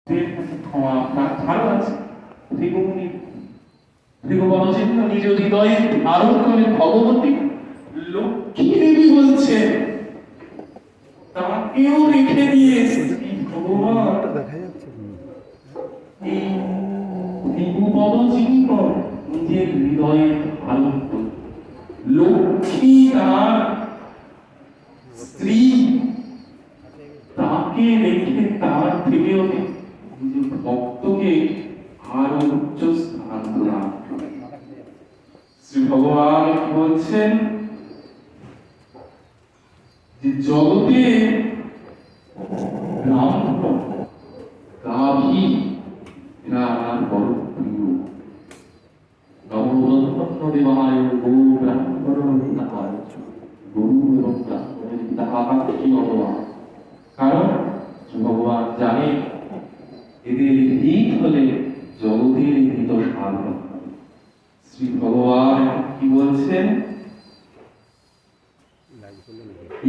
ক্ষমা প্রার্থনা আছে। ভৃগুবরচিহ্ন নিজ হৃদয়ে ধারণ করে ভগবতী লক্ষ্মী দেবী বলছে তাকেও রেখে দিয়ে ভগবান এই ভৃগুবরচিহ্ন নিজের হৃদয়ে ধারণ করে লক্ষ্মী তার স্ত্রী তাকে রেখে তার থেকেও ভক্তকে আরো উচ্চ স্থান প্রদান করে। শ্রী ভগবান কি বলছেন যে জগতে ব্রাহ্মণ গাভী এরা আমার বড় প্রিয়। নবরত্ন দেবায় গো ব্রাহ্মণ হিতায় গরু এবং ব্রাহ্মণের হিতাকাঙ্ক্ষী কি ভগবান, কারণ ভগবান জানে এদের হিত হলে জগতের হিত সাধন। শ্রী ভগবান কি বলছেন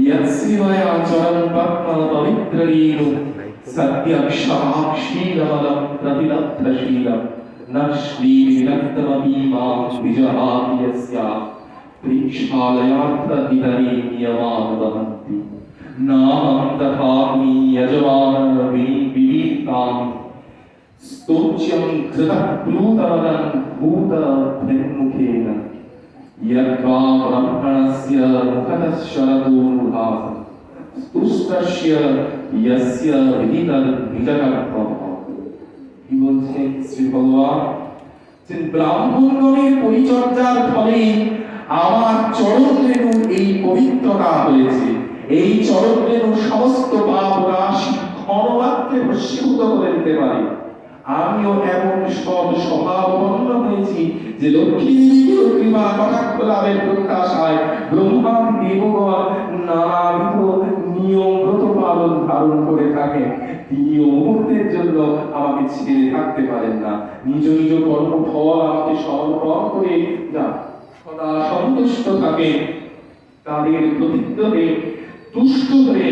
यत्सिवाय आचरण पद्म पवित्ररीर सत्यक्षाक्षीरमलं प्रतिलब्धशीलं न श्रीविरक्तमपीमां विजहाति यस्या प्रेक्षालयार्थदितरे नियमानुवहन्ति नामं तथाग्नि यजमान विविक्तां स्तोच्यं कृतः प्लूतमदं भूतभिन्मुखेन यद्वा ब्रह्मणस्य मुखतः शरदोरुहाः स्तुष्टस्य यस्य विदितद्विजकल्पः। কি বলছেন শ্রী ভগবান যে ব্রাহ্মণগণের পরিচর্যার ফলে আমার চরণ রেণু এই পবিত্রতা হয়েছে। এই চরণ রেণু সমস্ত পাপ রাশি ক্ষণমাত্রে ভস্মীভূত করে দিতে পারে। আমিও এমন সব স্বভাবপন্ন হয়েছি যে লক্ষ্মী দেবীর কৃপা কটাক্ষ লাভের প্রত্যাশায় ব্রহ্মাদি দেবগণ নানাবিধ নিয়ম ব্রত পালন ধারণ করে থাকে। তিনিও মুহূর্তের জন্য আমাকে ছেড়ে থাকতে পারেন না। নিজ নিজ কর্মফল আমাকে সমর্পণ করে যা সদা সন্তুষ্ট থাকে। তাদের প্রতিজ্ঞে তুষ্ট হয়ে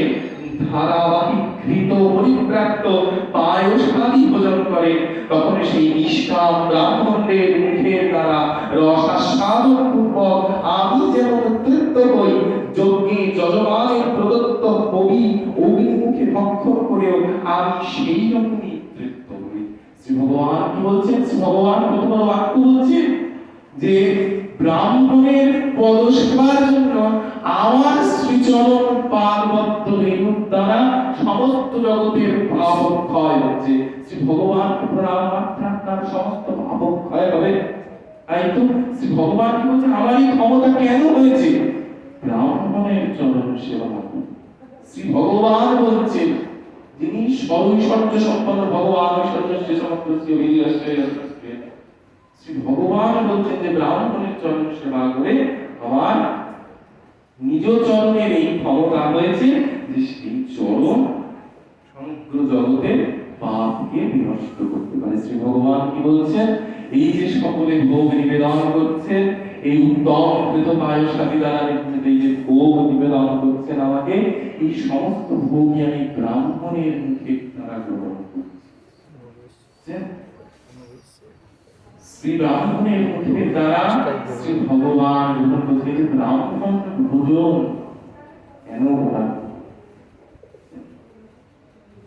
ধারাবাহিক ঘৃত পরিব্রাক্ত পায়সাদি ভোজন করে। তখন সেই নিষ্কাম ব্রাহ্মণদের মুখের দ্বারা রসাস্বাদন পূর্বক আমি যেমন তৃপ্ত হই, যজ্ঞে যজমানের প্রদত্ত কবি অগ্নিমুখে ভক্ষণ করেও আমি সেই রকমই তৃপ্ত হই। শ্রী ভগবান কি বলছেন? শ্রী ভগবান প্রথম বাক্য বলছেন যে ব্রাহ্মণের পদসেবার জন্য আমার শ্রীচরণ পাদবদ্ধ রেণুর দ্বারা সমস্ত জগতের পাপ ক্ষয় হচ্ছে। শ্রী ভগবান প্রণাম মাত্রা তার সমস্ত পাপ ক্ষয় হবে। তাই তো শ্রী ভগবান কি বলছেন আমার এই ক্ষমতা কেন হয়েছে? ব্রাহ্মণের চরণ সেবা। শ্রী ভগবান বলছেন যিনি সর্বৈশ্বর্য সম্পন্ন ভগবান ঐশ্বর্যস্য সমগ্র শ্রী ভগবান বলছেন যে ব্রাহ্মণের চরণ সেবা করে আমার নিজ চরণের এই ক্ষমতা হয়েছে যে সেই চরণ সমগ্র জগতের পাপকে বিনষ্ট করতে পারে। শ্রী ভগবান কি বলছেন এই যে সকলে ভোগ নিবেদন করছেন, এই উত্তম কৃত পায়সাদি দ্বারা এই যে ভোগ নিবেদন করছেন আমাকে, এই সমস্ত ভোগই আমি ব্রাহ্মণের মুখে দ্বারা গ্রহণ করছি। শ্রী ব্রাহ্মণের মুখের দ্বারা শ্রী ভগবান গ্রহণ করছেন। ব্রাহ্মণ ভোজন কেন করানো?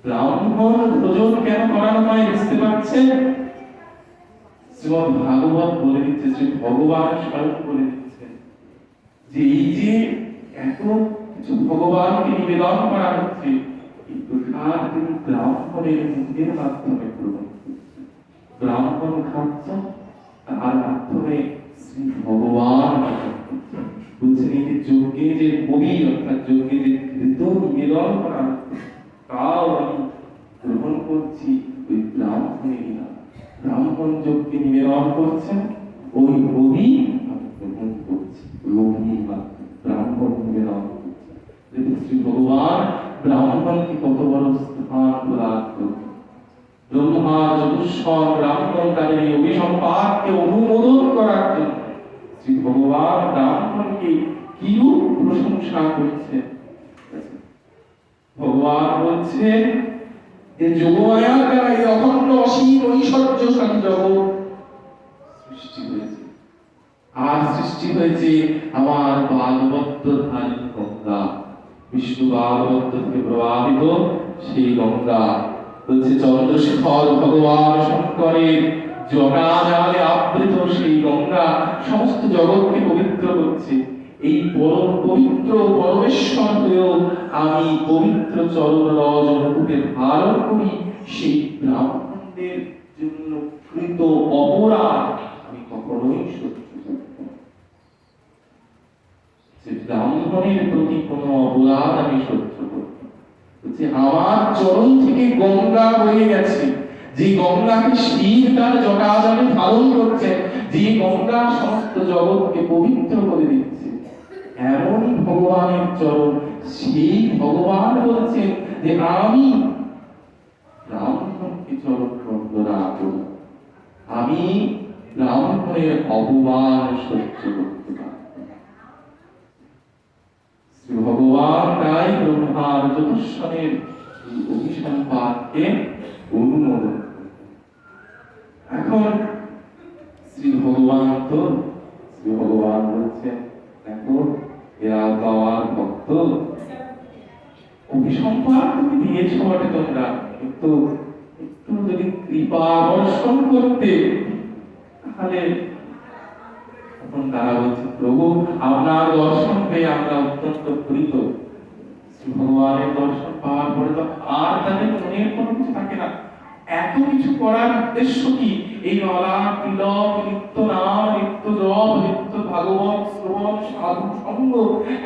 ব্রাহ্মণ ভোজন কেন করানো হয় বুঝতে পারছেন? শ্রীমদ্ ভাগবত বলে দিচ্ছে, শ্রী ভগবান স্বয়ং বলে দিচ্ছেন যে এই যে এত কিছু ভগবানকে নিবেদন করা হচ্ছে, এই প্রসাদ তিনি ব্রাহ্মণের মুখের মাধ্যমে গ্রহণ করছেন। ব্রাহ্মণ খাচ্ছেন, তার মাধ্যমে শ্রী ভগবান বলছেন এই যে যজ্ঞে যে কবি অর্থাৎ যজ্ঞে যে ঘৃত নিবেদন করা হচ্ছে তাও আমি গ্রহণ করছি ওই ব্রাহ্মণেরই না। ব্রাহ্মণ যজ্ঞে নিবেদন করছেন, ওই কবি আমি গ্রহণ করছি, ওই ব্রাহ্মণ নিবেদন করছে। শ্রী ভগবান ব্রাহ্মণকে কত বড় স্থান প্রদান করছে। ব্রহ্মা চতুষ্পদ ব্রাহ্মণ তাদের এই অভিসম্পাদকে অনুমোদন করার জন্য শ্রী ভগবান ব্রাহ্মণকে কিরূপ প্রশংসা করছেন। ভগবান বলছেন যে যোগমায়ার দ্বারা এই অখণ্ড অসীম ঐশ্বর্যশালী জগৎ সৃষ্টি হয়েছে। আর সৃষ্টি হয়েছে আমার বালবদ্ধ ধারী গঙ্গা, বিষ্ণু বালবদ্ধ থেকে প্রবাহিত সেই গঙ্গা হচ্ছে চন্দ্রশেখর ভগবান শঙ্করের জটাজালে আবৃত সেই গঙ্গা সমস্ত জগৎকে পবিত্র করছে। এই পরম পবিত্র পরমেশ্বর হয়েও আমি পবিত্র চরণ রজনরূপে ধারণ করি সেই ব্রাহ্মণদের জন্য কৃত অপরাধ আমি কখনোই সহ্য করব না। যে ব্রাহ্মণের প্রতি কোনো অপরাধ আমি সহ্য করব না। যে আমার চরণ থেকে গঙ্গা বয়ে গেছে, যে গঙ্গাকে শিব তার জটাজলে ধারণ করছে, যে গঙ্গা সমস্ত জগৎকে পবিত্র করে দিচ্ছে, এমনই ভগবানের চরণ। সেই ভগবান বলছেন যে আমি ব্রাহ্মণকে চরণ বন্দনা করি, আমি ব্রাহ্মণের অপমান সহ্য করতে পারি। শ্রী ভগবান তাই ব্রহ্মার চতুষ্ষণের অভিশান পাঠকে অনুমোদন করেন। এখন শ্রী ভগবান বলছেন, দেখো এরা তো আমার ভক্ত, অভিসম্পাদ তুমি দিয়েছ বটে তোমরা, কিন্তু একটু যদি কৃপা বর্ষণ করতে, তাহলে তখন তারা বলছে, প্রভু আপনার দর্শন পেয়ে আমরা অত্যন্ত প্রীত। শ্রী ভগবানের দর্শন পাওয়ার পরে তো আর তাদের মনের কোনো কিছু থাকে না। এত কিছু করার উদ্দেশ্য কি? এই মালা তিলক, নিত্য নাম, নিত্য জপ, নিত্য ভাগবত শ্রবণ, সাধু সঙ্গ,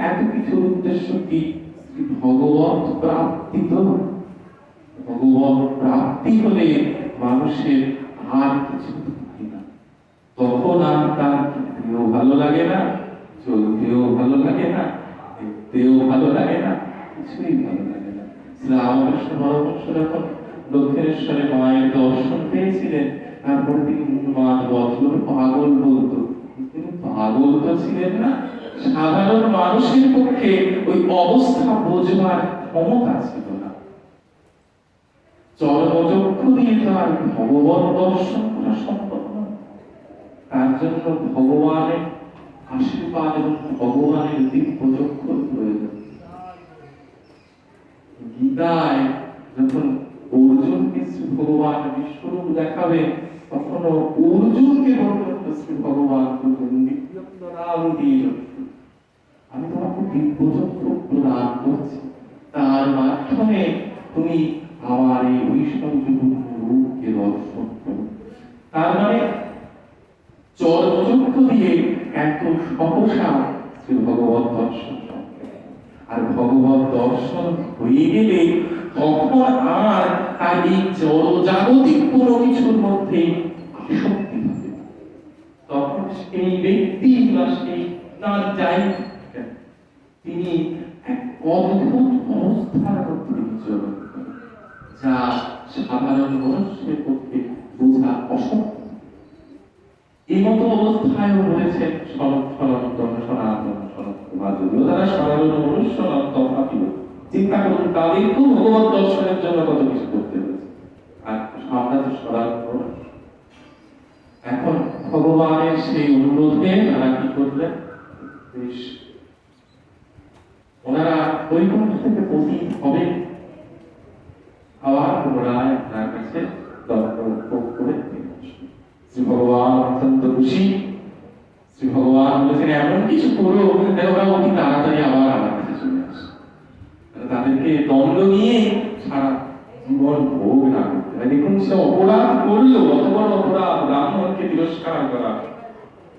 এত কিছুর উদ্দেশ্য কি? শ্রী ভগবত প্রাপ্তি। তো ভগবত প্রাপ্তি হলে মানুষের আর কিছু থাকে না। তখন আর তার খেতেও ভালো লাগে না, চলতেও ভালো লাগে না, দেখতেও ভালো লাগে না, কিছুই ভালো লাগে না। শ্রীরামকৃষ্ণ পরমহংস যখন দক্ষিণেশ্বরে মায়ের দর্শন পেয়েছিলেন, তারপরে তিনি উন্মাদ বদল পাগল বলতো। তিনি পাগল তো ছিলেন না, সাধারণ মানুষের পক্ষে ওই অবস্থা বোঝবার ক্ষমতা ছিল না। চরমচক্ষু দিয়ে তার ভগবত দর্শন করা সম্ভব নয়। তার জন্য ভগবানের আশীর্বাদ এবং ভগবানের দিব্য চক্ষুর প্রয়োজন। গীতায় যখন অর্জুনকে শ্রী ভগবান বিশ্বরূপ দেখাবে, তখন অর্জুনকে বলবেন শ্রী ভগবান আমি তোমাকে দিব্য চক্ষু প্রদান করছি, তার মাধ্যমে তুমি আমার এই ঐশ্বর্যপূর্ণ রূপকে দর্শন করো। তার মানে চরমচক্ষু দিয়ে এত সহসা শ্রী ভগবত দর্শন। আর ভগবত দর্শন হয়ে গেলে তখন আর তার এই জড়জাগতিক কোনো কিছুর মধ্যে আসক্তি হবে। তখন সেই ব্যক্তি বা সেই তার যাই তিনি এক অদ্ভুত অবস্থার মধ্যে বিচরণ করেন, যা সাধারণ মানুষের পক্ষে বোঝা অসম্ভব। এই মতো অবস্থায় রয়েছেন সনাতন সনাতন তারা সাধারণ মনুষ্য নন, তথাপি চিন্তা করুন তাদেরকেও ভগবত দর্শনের জন্য কত কিছু করতে হয়েছে। আর আমরা তো সাধারণ। এখন ভগবানের সেই অনুরোধে তারা কি করলেন? ওনারা বৈকুণ্ঠ থেকে পতিত হবে, আবার পুনরায় আপনার কাছে দর্শন করে শ্রী ভগবান অত্যন্ত খুশি। শ্রী ভগবান বলেছেন, এমন কিছু করো যেন ওরা অতি তাড়াতাড়ি আবার আমার কাছে চলে আসে, তাদেরকে দণ্ড নিয়ে সারা জীবন ভোগ না করতে হয়। দেখুন, সে অপরাধ করলো, অত বড় অপরাধ, ব্রাহ্মণকে তিরস্কার করা।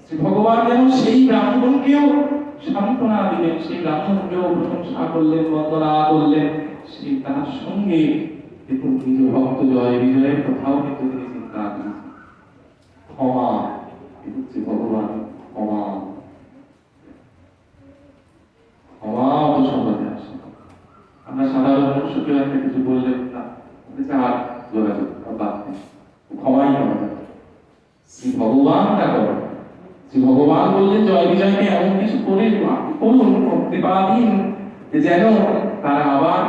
শ্রী ভগবান যেন সেই ব্রাহ্মণকেও সান্ত্বনা দিলেন, সেই ব্রাহ্মণকেও প্রশংসা করলেন, বন্দনা করলেন। সেই তার সঙ্গে দেখুন নিজ ভক্ত জয় বিজয়ের কথাও কিন্তু তিনি চিন্তা করেছেন। ক্ষমা, হচ্ছে ভগবান ক্ষমা। ক্ষমা অত সহজে আসে। আমরা সাধারণ মানুষকে একটা কিছু বললেন না, আর যোগাযোগ ক্ষমাই করা যায়। শ্রী ভগবান তা করেন। শ্রী ভগবান বললেন জয় বিজয়কে এমন কিছু করে করুন কৃপাধীন যেন তারা আবার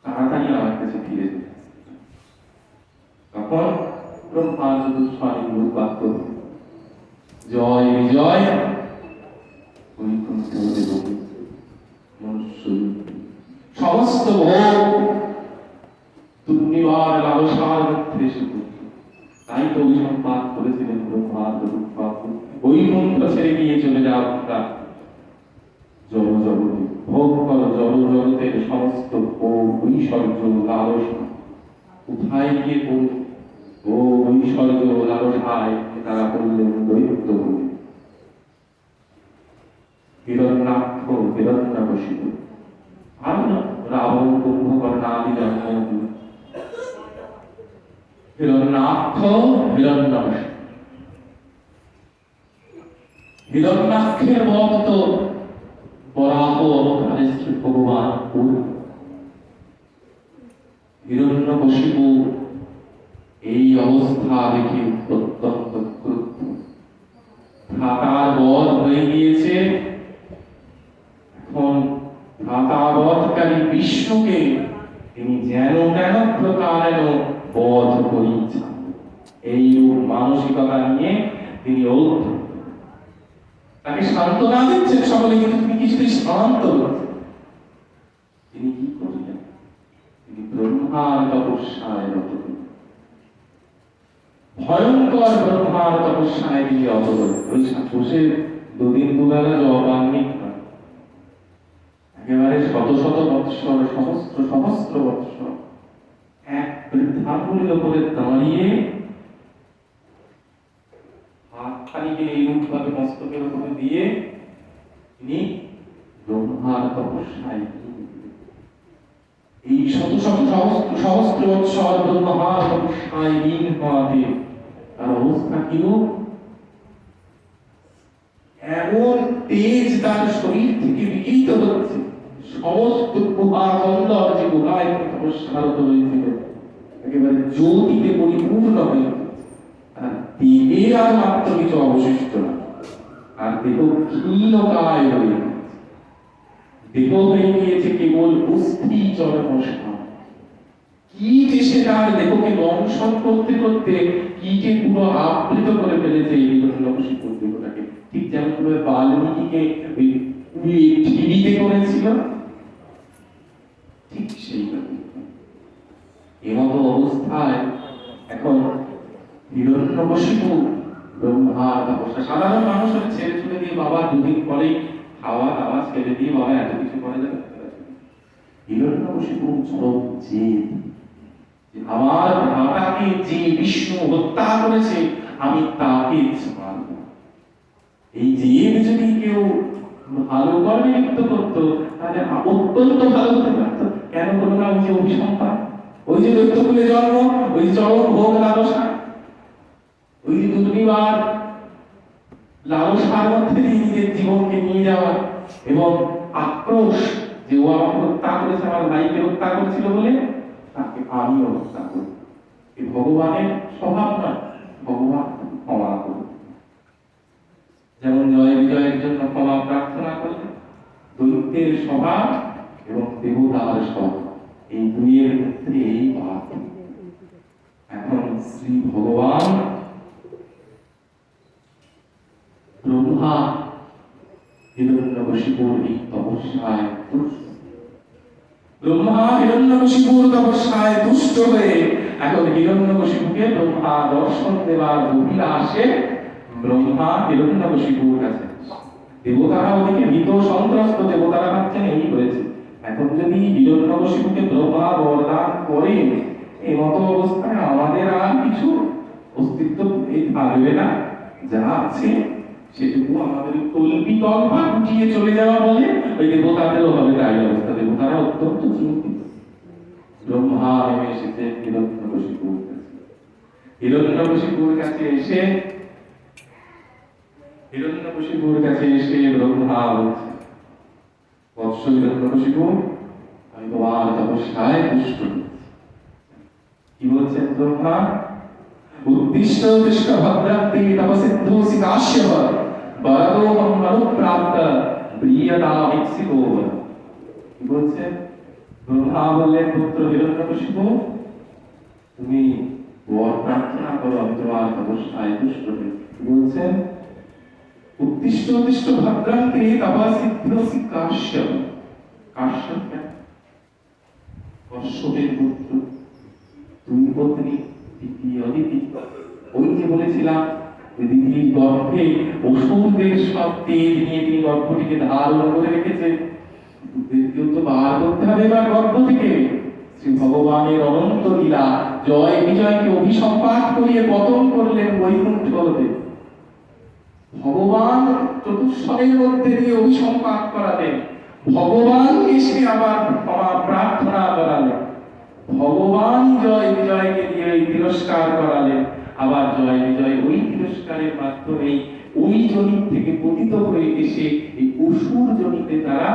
তাড়াতাড়ি আমার কাছে ফিরে যায়। তখন ব্রহ্মা চতুষ্পাণী রূপাত্ম জয় বিজয় বৈকুণ্ঠ দেবকী মনুষ্য সমস্ত ভোগ দুর্নিবার লালসার মধ্যে এসে পড়ত। তাই তো অভিসম্পাত করেছিলেন ব্রহ্মা চতুষ্পাণী বৈকুণ্ঠ ছেড়ে গিয়ে চলে যাও তোমরা জড় জগতে, ভোগ করো জড় জগতের সমস্ত ভোগ ঐশ্বর্য লালসা কোথায় গিয়ে পড়ল? ও ঐশ্বর্য লালসায় তারা বললেন দৈত্য বলে। হিরণ্যাক্ষ হিরণ্যকশিপু আর না রাবণ কুম্ভকর্ণ আদি জন্ম হিরণ্যাক্ষ হিরণ্যকশিপু। হিরণ্যাক্ষের বধ তো বরাহ অবতারে শ্রী ভগবান করলেন। হিরণ্যকশিপু এই অবস্থা দেখে অত্যন্ত ক্রুদ্ধ। ভ্রাতার বধ হয়ে গিয়েছে, এখন ভ্রাতা বধকারী বিষ্ণুকে তিনি যেন তেন প্রকারেণ বধ করিয়েছেন। এই মানসিকতা নিয়ে তিনি তাকে সান্ত্বনা দিচ্ছেন সকলে, কিন্তু তিনি কিছুতেই শান্ত হচ্ছেন। তিনি কি করলেন? তিনি ব্রহ্মার তপস্যায় রত হলেন। ভয়ঙ্কর ব্রহ্মার তপস্যায় তিনি রত হলেন। ওই বসে দুদিন দুবেলা জবান্বিত নয়, একেবারে শত শত বৎসর সহস্র সহস্র বৎসর এক বৃদ্ধাঙ্গুলির উপরে দাঁড়িয়ে হাতখানিকে এইরূপভাবে মস্তকের উপরে দিয়ে তিনি ব্রহ্মার তপস্যায় এই শত শত সহস্র সহস্র বৎসর ব্রহ্মার তপস্যায় লীন হওয়াতে তার অবস্থা কিরূপ? এমন তেজ তার শরীর থেকে বিকৃত হচ্ছে, সমস্ত গুহা কন্দর যে গুহায় তপস্যারত হয়েছিল একেবারে জ্যোতিতে পরিপূর্ণ হয়ে দেহে আর মাত্র কিছু অবশিষ্ট না, আর দেহ ক্ষীণকায় হয়ে দেহ হয়ে গিয়েছে কেবল অস্থি চর্মসা। কীট এসে তার দেহকে দংশন করতে করতে কীটে পুরো আবৃত করে ফেলেছে এই হিরণ্যকশিপুর দেহটাকে, ঠিক যেমন ভাবে বাল্মীকিকে টিভিতে করেছিল, ঠিক সেইভাবে এমতো অবস্থায় এখন হিরণ্যকশিপু ব্রহ্মার তপস্যা। সাধারণ মানুষের ছেড়ে ছুড়ে দিয়ে বাবা দুদিন পরেই খাওয়া দাওয়া ছেড়ে দিয়ে বাবা এত কিছু করে যাবে। হিরণ্যকশিপু চরম জেদ, আমার ভ্রাতাকে যে বিষ্ণু হত্যা করেছে আমি তাকে মারব। এই জেদ যদি কেউ ভালো কর্মে লিপ্ত করতো তাহলে অত্যন্ত ভালো হতে পারত। কেন করলো না? ওই যে অভিসম্পাত, ওই যে দৈত্যকুলে জন্ম, ওই যে চরম ভোগ লালসা, ওই যে দুর্নিবার লালসার মধ্যে দিয়ে নিজের জীবনকে নিয়ে যাওয়া এবং আক্রোশ যে ও আমাকে হত্যা করেছে, আমার ভাইকে হত্যা করেছিল বলে তাকে আমিও হত্যা করি। এই ভগবানের স্বভাব না, ভগবান ক্ষমা করুন। যেমন জয় বিজয়ের জন্য ক্ষমা প্রার্থনা করলেন, দৈত্যের স্বভাব এবং দেবতার স্বভাব এই দুইয়ের মধ্যে এই পার্থক্য। এখন শ্রী ভগবান ব্রহ্মা হিরণ্যকশিপুর এই তপস্যায় তুষ্ট হয়ে এখন হিরণ্যকশিপুকে ব্রহ্মা দর্শন দেওয়ার অভিলাষে ব্রহ্মা হিরণ্যকশিপুর কাছে। দেবতারা ওদিকে ভীত সন্ত্রস্ত, দেবতারা ভাবছেন এই হয়েছে, এখন যদি হিরণ্যকশিপুকে ব্রহ্মা বরদান করে এই মতো অবস্থায় আমাদের আর কিছু অস্তিত্ব থাকবে না, যা আছে সেটুকু আমাদের কল্পিতল্পা গুটিয়ে চলে যাওয়া বলে ওই দেবতাদেরও হবে তাই অবস্থা। দেবতারা অত্যন্ত চিন্তিত। ব্রহ্মা নেমে এসেছে হিরণ্যকশিপুর কাছে। হিরণ্যকশিপুর কাছে এসে ব্রহ্মা বলছে, বৎস হিরণ্যকশিপু, আমি তোমার তপস্যায় তুষ্ট হয়েছি। কি বলছেন ব্রহ্মা? উদ্দিষ্ট দৃষ্ট ভদ্রান্তে তপসিদ্ধোসি কাশ্যপ বরদোহম অনুপ্রাপ্ত প্রিয়তা বিকশিতো। কি বলছেন? ব্রহ্মা বললেন, পুত্র হিরণ্যকশিপু, তুমি বর আর তপস্যায় তুষ্ট হয়ে বলছেন, উত্তিষ্ঠ উত্তিষ্ঠ ভদ্রান্তে তপা সিদ্ধসি কাশ্যপ। কাশ্যপ কেন? কশ্যপের পুত্র, দুই পত্নী দিতি অদিতি। ওই যে বলেছিলাম দিদির গর্ভে অসুরদের সব তেজ নিয়ে তিনি গর্ভটিকে ধারণ করে রেখেছে। কেউ তো বার করতে হবে এবার গর্ভ থেকে। শ্রী ভগবানের অনন্ত লীলা, জয় বিজয়কে অভিসম্পাত করিয়ে পতন করলেন বৈকুণ্ঠ হতে। ভগবান চতুষ্পদের মধ্যে দিয়ে অভিসম্পাত করালেন, ভগবান এসে আবার ক্ষমা প্রার্থনা করালেন, ভগবান জয় বিজয়কে দিয়ে তিরস্কার করালেন, আবার জয় বিজয় ওই তিরস্কারের মাধ্যমে ওই জনিত থেকে পতিত হয়ে এসে এই অসুর জনিতে তারা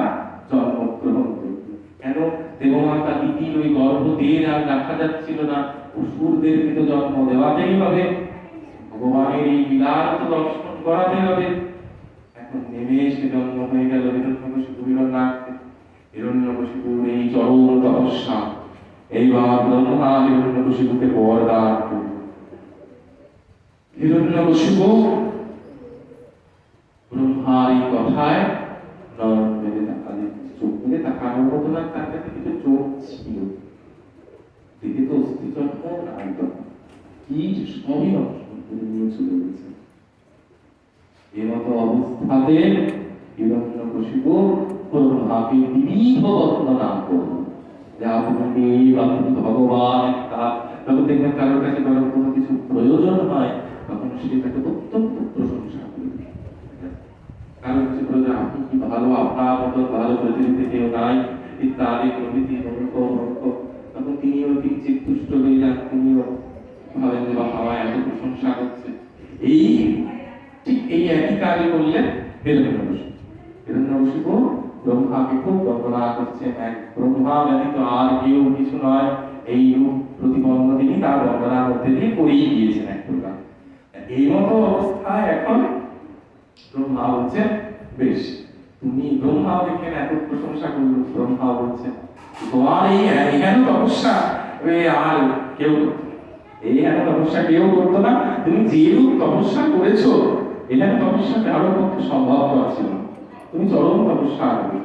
জন্মগ্রহণ করল। কেন? দেবমাতা দিদির ওই গর্ভদের আর রাখা যাচ্ছিল না, অসুরদেরকে তো জন্ম দেওয়াতেই হবে, ভগবানের এই লীলার তো দর্শন করাতে হবে। এখন নেমে এসে জন্ম হয়ে গেল হিরণ্যকশিপু হিরণ্যাক্ষের। হিরণ্যকশিপুর এই চরম তপস্যা, এইবার ব্রহ্মা হিরণ্যকশিপুকে বরদান করল। হিরণ্যকশিপু ব্রহ্মার এই কথায় নয়ন মেলে তাকালেন। চোখ মেলে তাকানোর মতো না, তার কাছে কিছু চোখ ছিল, দেখে তো অস্থিচক্র নাই তখন, কি সবই দর্শন করে নিয়ে চলে গেছে। এমতো অবস্থাতে হিরণ্যকশিপু ব্রহ্মাকে বিবিধ বর্ণনা করল যে আপনি দেব, আপনি ভগবান। যখন দেখবেন কারোর কাছে কারোর কোনো কিছু প্রয়োজন হয় তখন সে তাকে অত্যন্ত প্রশংসা করবে। কারণ হচ্ছে প্রয়োজন, আপনি কি ভালো, আপনার মতো ভালো পৃথিবীতে কেউ নাই, ইত্যাদি প্রভৃতি তখন তিনিও কিঞ্চিত তুষ্ট হয়ে যান, তিনিও ভাবেন যে আমায় এত প্রশংসা করছে। এই ঠিক এই একই কাজ করলেন হিরণ্যকশিপু। হিরণ্যকশিপু ব্রহ্মাকে খুব বন্দনা করছেন, এক ব্রহ্মা ব্যতীত আর কেউ কিছু নয়, এই রূপ প্রতিপন্ন তিনি তার বন্দনার মধ্যে দিয়ে করেই দিয়েছেন এক প্রকার। এই মতো অবস্থায় এখন ব্রহ্মা বলছেন, বেশ তুমি ব্রহ্মা দেখেন এত প্রশংসা করল, ব্রহ্মা বলছেন তোমার এই এহেন তপস্যা আর কেউ এই এহেন তপস্যা কেউ করতো না, তুমি যে রূপ তপস্যা করেছো এহেন তপস্যা কারোর পক্ষে সম্ভব ছিল না, তুমি চরম তপস্যা করবে।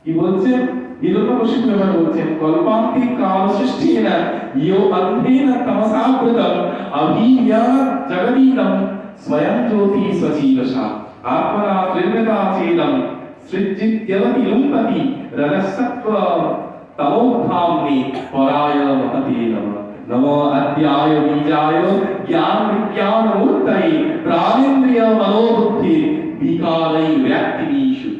কি বলছেন? হিরণ্যকশিপু এবার বলছেন, কল্পান্তে কাল সৃষ্টির ইয়ো অন্ধেন তমসা কৃতম অভিয়া জগদীতম স্বয়ং জ্যোতি স্বজীবসা আত্মনা ত্রিণতা চেদম সৃজ্জিত্যবতি লুম্পতি রজসত্ব তমোধাম্নি পরায় মহতে নমঃ। নমো অদ্যায় বীজায় জ্ঞান বিজ্ঞান মূর্তয়ে প্রাণেন্দ্রিয় মনোবুদ্ধি বিকালাই ব্যক্তিবিষু।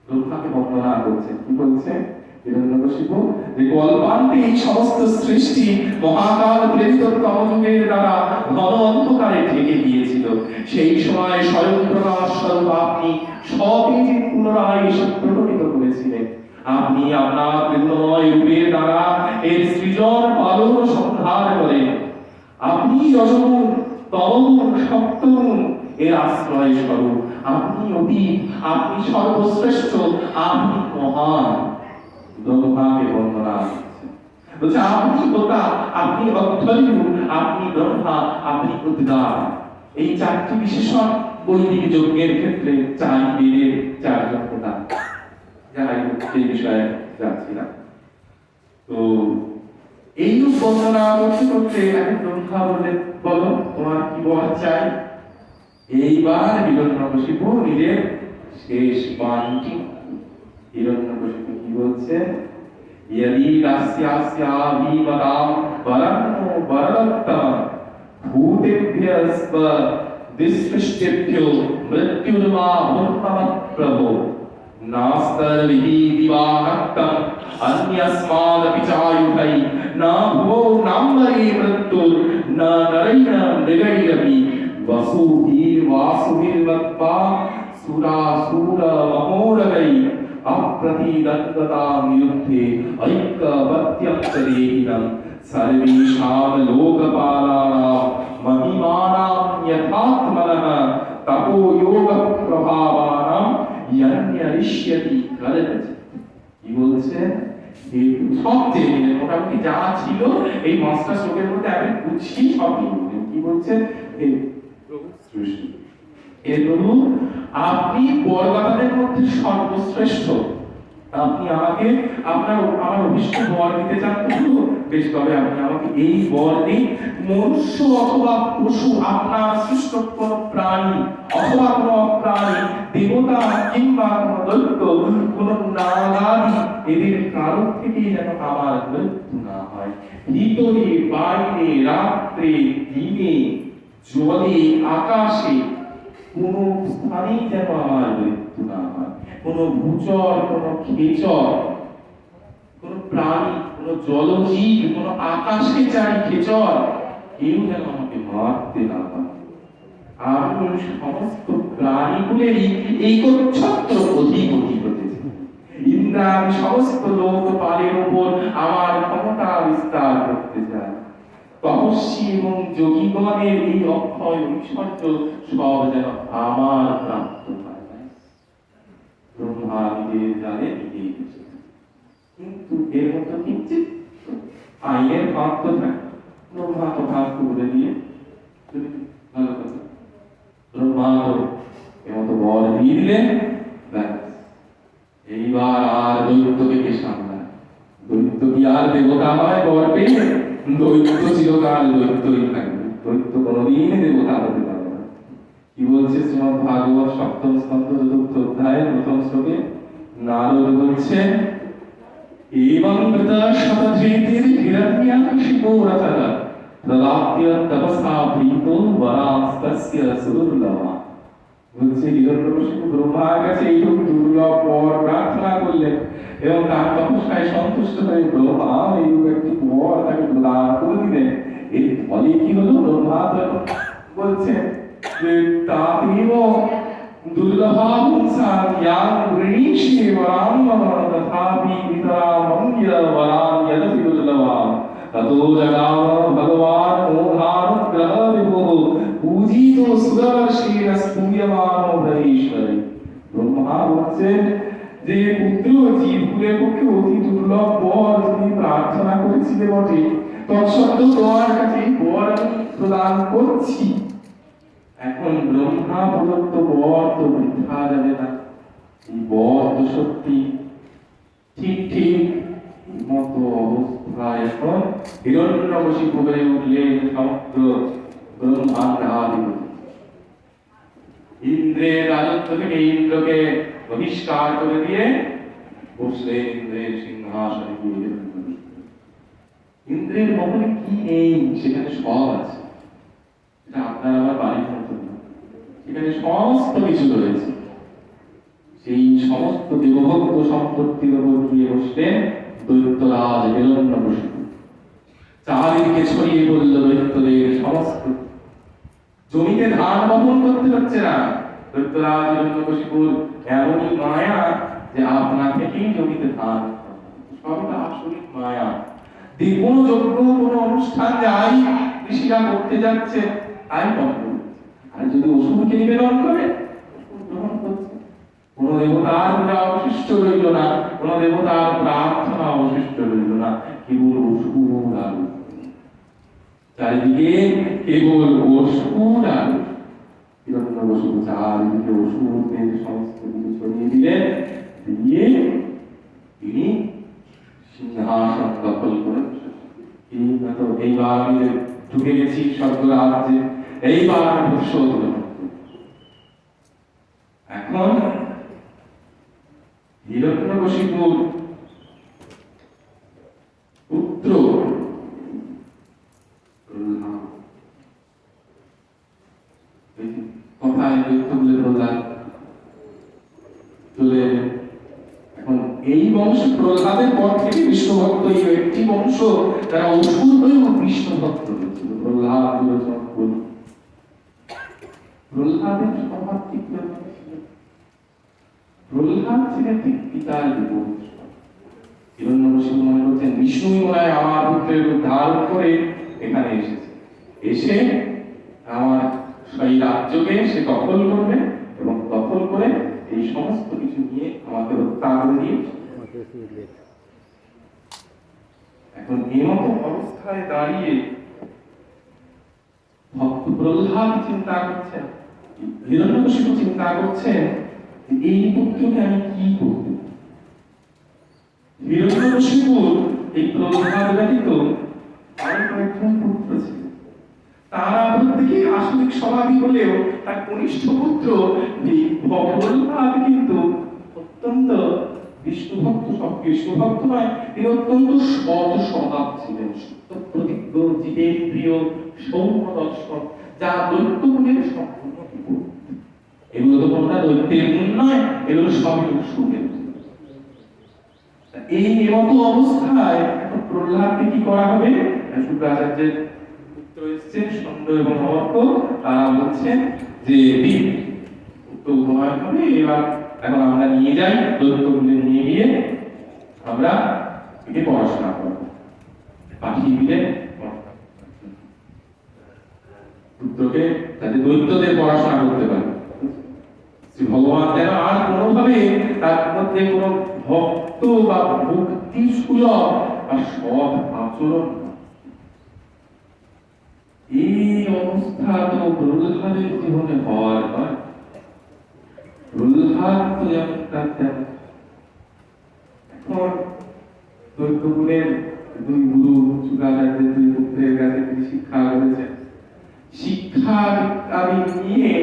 ব্রহ্মাকে বন্দনা করছেন। কি বলছেন হিরণ্যকশিপু? যে কল্পান্তে এই সমস্ত সৃষ্টি মহাকাল প্রেরিত তমযুগের দ্বারা ঘন অন্ধকারে ঢেকে গিয়েছিল, সেই সময় স্বয়ং প্রকাশ স্বরূপ আপনি সতেজে পুনরায় এসে প্রকটিত করেছিলেন। আপনি আপনার প্রেমময় রূপের দ্বারা এর সৃজন পালন সংহার করেন। আপনি যশগুণ, তমগুণ, সপ্তগুণ এর আশ্রয় স্বরূপ। আপনি অতীত, আপনি সর্বশ্রেষ্ঠ, আপনি মহান। ব্রহ্মাকে বন্দনা করছেন, বলছে আপনি হোতা, আপনি অধ্যয়ন, আপনি ব্রহ্মা, আপনি উদ্গার। এই চারটি বিশেষণ বৈদিক যজ্ঞের ক্ষেত্রে চাই বেদের চারজন হোতা। যাই হোক, সেই বিষয়ে যাচ্ছি না। তো এই রূপ বন্দনা করতে করতে এখন ব্রহ্মা বললেন, বলো তোমার কি বর চাই? এইবার হিরণ্যকশিপু নিজের শেষ বাণীটি, হিরণ্যকশিপু কি বলছেন? यदि तस्यास्याभिमतां वरन्नो वरदत्तम भूतेभ्यस्व दिसृष्टेभ्यो मृत्युर्मा भूतमः प्रभो नास्तर्विहि दिवानक्तम् अन्यस्मादपि चायुधै न भुवो नाम्बरे मृत्युर् न नरैः मृगैरपि वसुभिर्वासुभिर्मत्वा सुरासुरमहोरगै अप्रतिदत्ततां युद्धे ऐक्यवत्यप्तदेहिनं सर्वेषां लोकपालानां महिमानां यथात्मनः तपो योगप्रभावानां यन्यरिष्यति करदचित्। কি বলছেন? সব জেনে মোটামুটি যা ছিল এই মাস্টার শ্লোকের মধ্যে আমি বুঝি সব নিয়ে কি বলছেন হে প্রভু সৃষ্টি, হে প্রভু আপনি বরদাতাদের মধ্যে সর্বশ্রেষ্ঠ, আপনি আমাকে আমার অভিষ্ট বর দিতে চান প্রভু, বেশ তবে আপনি আমাকে এই বর দিন, মনুষ্য অথবা পশু, আপনার সৃষ্ট কোন প্রাণী অথবা কোন প্রাণী, দেবতা কিংবা কোন দৈত্য, কোন নাগাদি, এদের কারণ থেকেই যেন আমার মৃত্যু না হয়। ভিতরে বাইরে, রাত্রে দিনে, জলে আকাশে কোন স্থানেই যেন আমার মৃত্যু না হয়। কোন ভূচর, কোন খেচর, কোন প্রাণী, কোন জলজীব, কোন আকাশে চাই খেচর, কেউ যেন আমাকে মারতে না পারে। আমি সমস্ত প্রাণীগুলোরই একচ্ছত্র অধিপতি হতেছি। ইন্দ্রাদি সমস্ত লোকপালের উপর আমার ক্ষমতা বিস্তার করতে চাই। তপস্বী এবং যোগীগণের এই অক্ষয় ঐশ্বর্য সব যেন আমার প্রাপ্ত হয়। ব্রহ্মা নিজের জানে নিজেই বুঝে, কিন্তু এর মতো কিঞ্চিত আইনের প্রাপ্ত থাকে। ব্রহ্মা তো ভাগ করে দিয়ে ভালো কথা, ব্রহ্মা এমতো বর দিয়ে দিলেন, এইবার আর দৈত্যকে কে সামলায়? দৈত্য কি আর দেবতা হয় বর পেয়ে? দৈত্য চিরকাল দৈত্যই থাকবে, দৈত্য কোনদিন দেবতা হতে পারে না। কি বলছে শ্রীমদ্ ভাগবত সপ্তম স্কন্ধ চতুর্থ অধ্যায় প্রথম শ্লোকে? নারদ বলছেন এবং কৃতা শতধৃতির হিরণ্যাক্ষিপো রথঃ প্রলাপ্য তপসা প্রীতো বরাস্তস্য সুদুর্লভা। বলছে হিরণ্যকশিপু ব্রহ্মার কাছে এইটুকু দুর্লভ বর প্রার্থনা করলেন এবং তার তপস্যায় সন্তুষ্ট হয়ে ব্রহ্মা এইরূপ একটি বর তাকে প্রদান করে দিলেন। এর ফলে কি হলো? ব্রহ্মা বলছেন যে তাতিব দুর্লভা পুংসাং ইয়াং গৃহীষ্যে বরাং মম তথাপি বিতরামঙ্গ্য বরাং যদপি দুর্লভা ততো জগাম ভগবান মোহানুগ্রহ বিভুঃ পূজিত সুদর্শেন স্তূয়মানো হরিশ্বরে। ব্রহ্মা বলছেন যে পুত্র জীবকুলের পক্ষে অতি দুর্লভ বর তুমি প্রার্থনা করেছিলে বটে, তৎসত্ত্বেও তোমার কাছে বর আমি প্রদান করছি। এখন ব্রহ্মা প্রদত্ত বর তো বৃথা যাবে না, এই বর তো সত্যি ঠিক ঠিক মতো অবস্থায় এখন হিরণ্যকশিপু হয়ে উঠলেন সমগ্র ব্রহ্মাণ্ডাধিপতি। ইন্দ্রের রাজত্ব থেকে ইন্দ্রকে বহিষ্কার করে দিয়ে বসলেন ইন্দ্রের সিংহাসনে গিয়ে। ইন্দ্রের মহলে কি নেই সেখানে সব আছে, এটা আপনার আমার বাড়ির মতো না, সেখানে সমস্ত কিছু রয়েছে। সেই সমস্ত দেবভক্ত সম্পত্তির উপর গিয়ে বসলেন দৈত্যরাজ হিরণ্যকশিপু। চারিদিকে ছড়িয়ে পড়ল দৈত্যদের সমস্ত, জমিতে ধান বপন করতে হচ্ছে না। দৈত্যরাজ হিরণ্যকশিপুর এমনই মায়া যে আপনা থেকেই জমিতে ধান, সবটা আসরিক মায়া। কোনো যজ্ঞ কোনো অনুষ্ঠান যাই ঋষিরা করতে যাচ্ছে তাই বন্ধ, আর যদি অসুরকে নিবেদন করে গ্রহণ করছে। কোন দেবতার পূজা অবশিষ্ট রইল না, কোন দেবতার প্রার্থনা অবশিষ্ট রইল না, কেবল অসুর আর চারিদিকে কেবল অসুর আর হিরণ্যকশিপু চারিদিকে অসুরদের সমস্ত কিছু ছড়িয়ে দিলেন, দিয়ে তিনি সিংহাসন দখল করে এইবার আমি ঢুকে গেছি স্বর্গ রাজ্যে, এইবার প্রতিশোধ গ্রহণ। এখন হিরণ্যকশিপুর পুত্র কথায় বলে প্রহ্লাদ চলে এলেন। এখন এই বংশ প্রহ্লাদের পর থেকে বিষ্ণু ভক্ত এই একটি বংশ যারা অসুর হয়েও বিষ্ণু ভক্ত হয়েছিল। প্রহ্লাদ প্রহ্লাদের স্বভাব ঠিক ছিল, প্রহ্লাদ ছিলেন ঠিক পিতার বিপরীত। হিরণ্যকশিপু মনে করছেন বিষ্ণুই মনে হয় আমার পুত্রের রূপ ধারণ করে এখানে এসেছে, এসে আমার সেই রাজ্যকে সে দখল করবে এবং দখল করে এই সমস্ত কিছু নিয়ে আমাকে হত্যা করে দিয়ে। এখন এই মতো অবস্থায় দাঁড়িয়ে ভক্ত ভক্ত প্রহ্লাদ চিন্তা করছেন, হিরণ্যকশিপু চিন্তা করছেন যে এই পুত্রকে আমি কি করব। হিরণ্যকশিপুর এই প্রহ্লাদ ব্যতীত আরো কয়েকজন পুত্র ছিল। তারা প্রত্যেকে আসলিক স্বভাবী হলেও তার কনিষ্ঠ পুত্র প্রহ্লাদ কিন্তু অত্যন্ত বিষ্ণুভক্ত, সব বিষ্ণুভক্ত নয়, তিনি অত্যন্ত সৎ স্বভাব ছিলেন, সত্য প্রতিজ্ঞ, জীবের প্রিয়, সৌম্য দর্শন, যা দৈত্যগুণের সম্পূর্ণ বিপরীত। এগুলো তো কোনটা দৈত্যের গুণ নয়, এগুলো সবই সুখের। এই মতো অবস্থায় এখন প্রহ্লাদকে কি করা হবে? শুক্রাচার্যের পুত্র এসেছেন সন্দ এবং অর্ক, তারা বলছেন যে পুত্র উপহার হবে, এবার এখন আমরা নিয়ে যাই, দৈত্যগুলো নিয়ে গিয়ে আমরা একে পড়াশোনা করব, পাঠিয়ে দিলে পুত্রকে যাতে দৈত্যদের পড়াশোনা করতে পারে। শ্রী ভগবান যেন আর কোনোভাবে তার মধ্যে কোনো ভক্ত বা ভক্তি সুলভ বা সৎ আচরণ, এই অবস্থা তো প্রহ্লাদের জীবনে হওয়ার নয়। প্রহ্লাদ তো যেমন তার তেমন। এখন দৈত্যগুণের দুই গুরু শুক্রাচার্যের দুই পুত্রের কাছে তিনি শিক্ষা করেছেন। শিক্ষা ইত্যাদি নিয়ে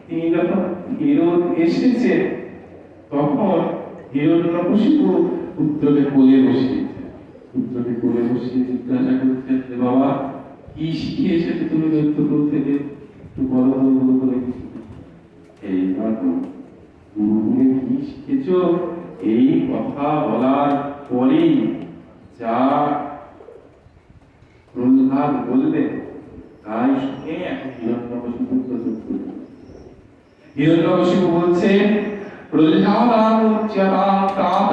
তিনি যখন ফেরত এসেছেন, তখন হিরণ্যকশিপু পুত্রকে কোলে বসিয়েছে। পুত্রকে কোলে বসিয়ে জিজ্ঞাসা করছেন যে বাবা, কি শিখে এসেছে তুমি দৈত্যকুল থেকে, একটু বলো করে। এই গুরুকুলে কি শিখেছ, এই কথা বলার পরেই যা প্রহ্লাদ বললেন তাই শুনে এখন হিরণ্যকশিপু হিরণ্যকশিপু বলছেন, প্রহ্লাদানুচ্যতাং তাত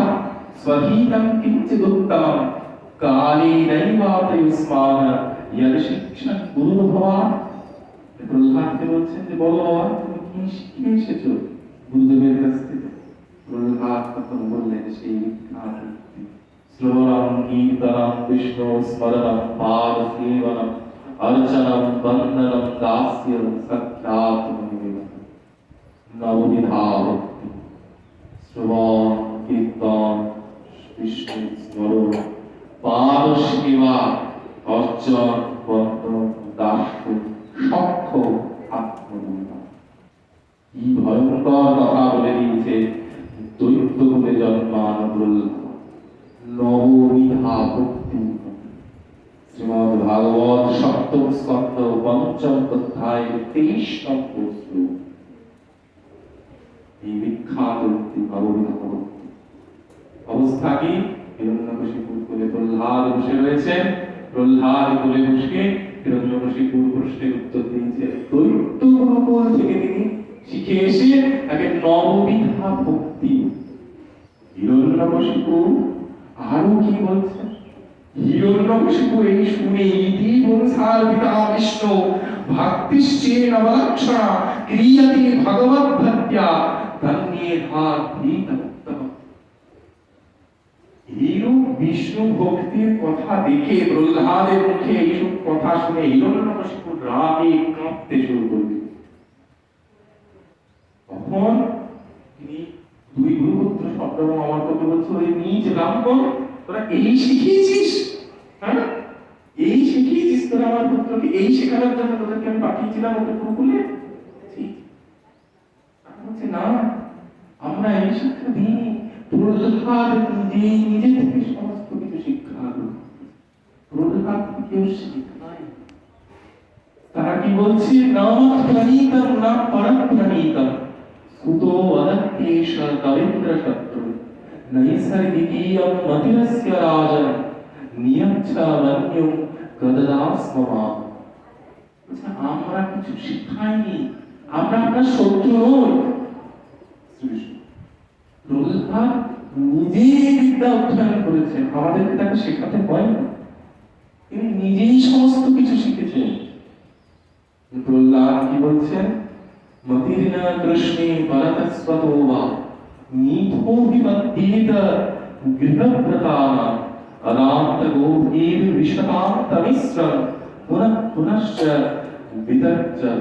স্বহিতং কিঞ্চিদুত্তমং কালেনৈবাতয়ুষ্মান ইয়ৎ শিক্ষাং গুরুর্ভবান। প্রহ্লাদকে বলছেন যে বলো বাবা, তুমি কি শিখে এসেছো গুরুদেবের কাছ থেকে? প্রহ্লাদ তখন বললেন সেই বিখ্যাত শ্রবণং কীর্তনং বিষ্ণু স্মরণং পাদ সেবনং অর্চনং বন্দনং দাস্যং সখ্যাত্মনিবেদনং নববিধা ভক্তি। শ্রবণ, কীর্তন, বিষ্ণু স্মরণ, পাদ সেবা, অর্চন, বন্দন, দাস্য, সখ্য আত্মনিবেদন। কি ভয়ঙ্কর কথা বলে দিয়েছে দৈত্যকুলে জন্মানো প্রহ্লাদ। নববিধা ভক্তি। শ্রীমদ্ ভাগবত সপ্তম স্কন্ধ পঞ্চম অধ্যায় 23 নম্বর শ্লোক। এই বিখ্যাত নববিধা ভক্তি অবস্থা কি? হিরণ্যকশিপুর কোলে প্রহ্লাদ বসে রয়েছে। প্রহ্লাদ কোলে বসে হিরণ্যকশিপুর প্রশ্নের উত্তর দিয়েছে। দৈত্য গুরুকুল থেকে তিনি শিখে এসে তাকে নববিধা ভক্তি। হিরণ্যকশিপু আরো কি বলছেন? হিরণ্যকশিপু এই শুনে ইতি বংশার পিতা বিষ্ণু ভক্তিশ্চে নবলক্ষণা ক্রিয়তে ভগবদ্ভক্ত্যা ধন্যে ধাত্রীতমুত্তম। এইরূপ বিষ্ণু ভক্তির কথা দেখে প্রহ্লাদের মুখে এইসব কথা শুনে হিরণ্যকশিপু রাগে কাঁপতে শুরু করলেন। তখন তিনি দুই গুরুপুত্র শব্দ এবং অমরকে বলছে, ওই নিজ ব্রাহ্মণ, তোরা এই শিখিয়েছিস? হ্যাঁ, এই শিখিয়েছিস তোরা আমার পুত্রকে? এই শেখানোর জন্য তোদেরকে আমি পাঠিয়েছিলাম ওকে গুরুকুলে? বলছে না, আমরা এই শিক্ষা দিইনি। প্রহ্লাদ নিজে থেকে সমস্ত কিছু শিক্ষা গ্রহণ করেছে। প্রহ্লাদ কেউ শিখায়। তারা কি বলছে? না প্রণীতম না পরম প্রণীতম সুতো অদত্তেশ কবীন্দ্র শত্রু নৈসর্গিকীয়ম মতিরস্য রাজন নিয়চ্ছা মন্যুম গদদাস্মমা। আমরা কিছু শিখাইনি, আমরা আপনার শত্রু নই। প্রহ্লাদ নিজে বিদ্যা অধ্যয়ন করেছেন, আমাদেরকে তাকে শেখাতে হয় না। তিনি নিজেই সমস্ত কিছু শিখেছেন। প্রহ্লাদ কি বলছেন? মতির্না কৃষ্ণে পরতস্বতো বা নিধো বিমত্যেত গৃহব্রতানাম অনান্ত গোভীর বিশতান্তমিশ্রম পুনঃ পুনশ্চ বিতাজ্জাল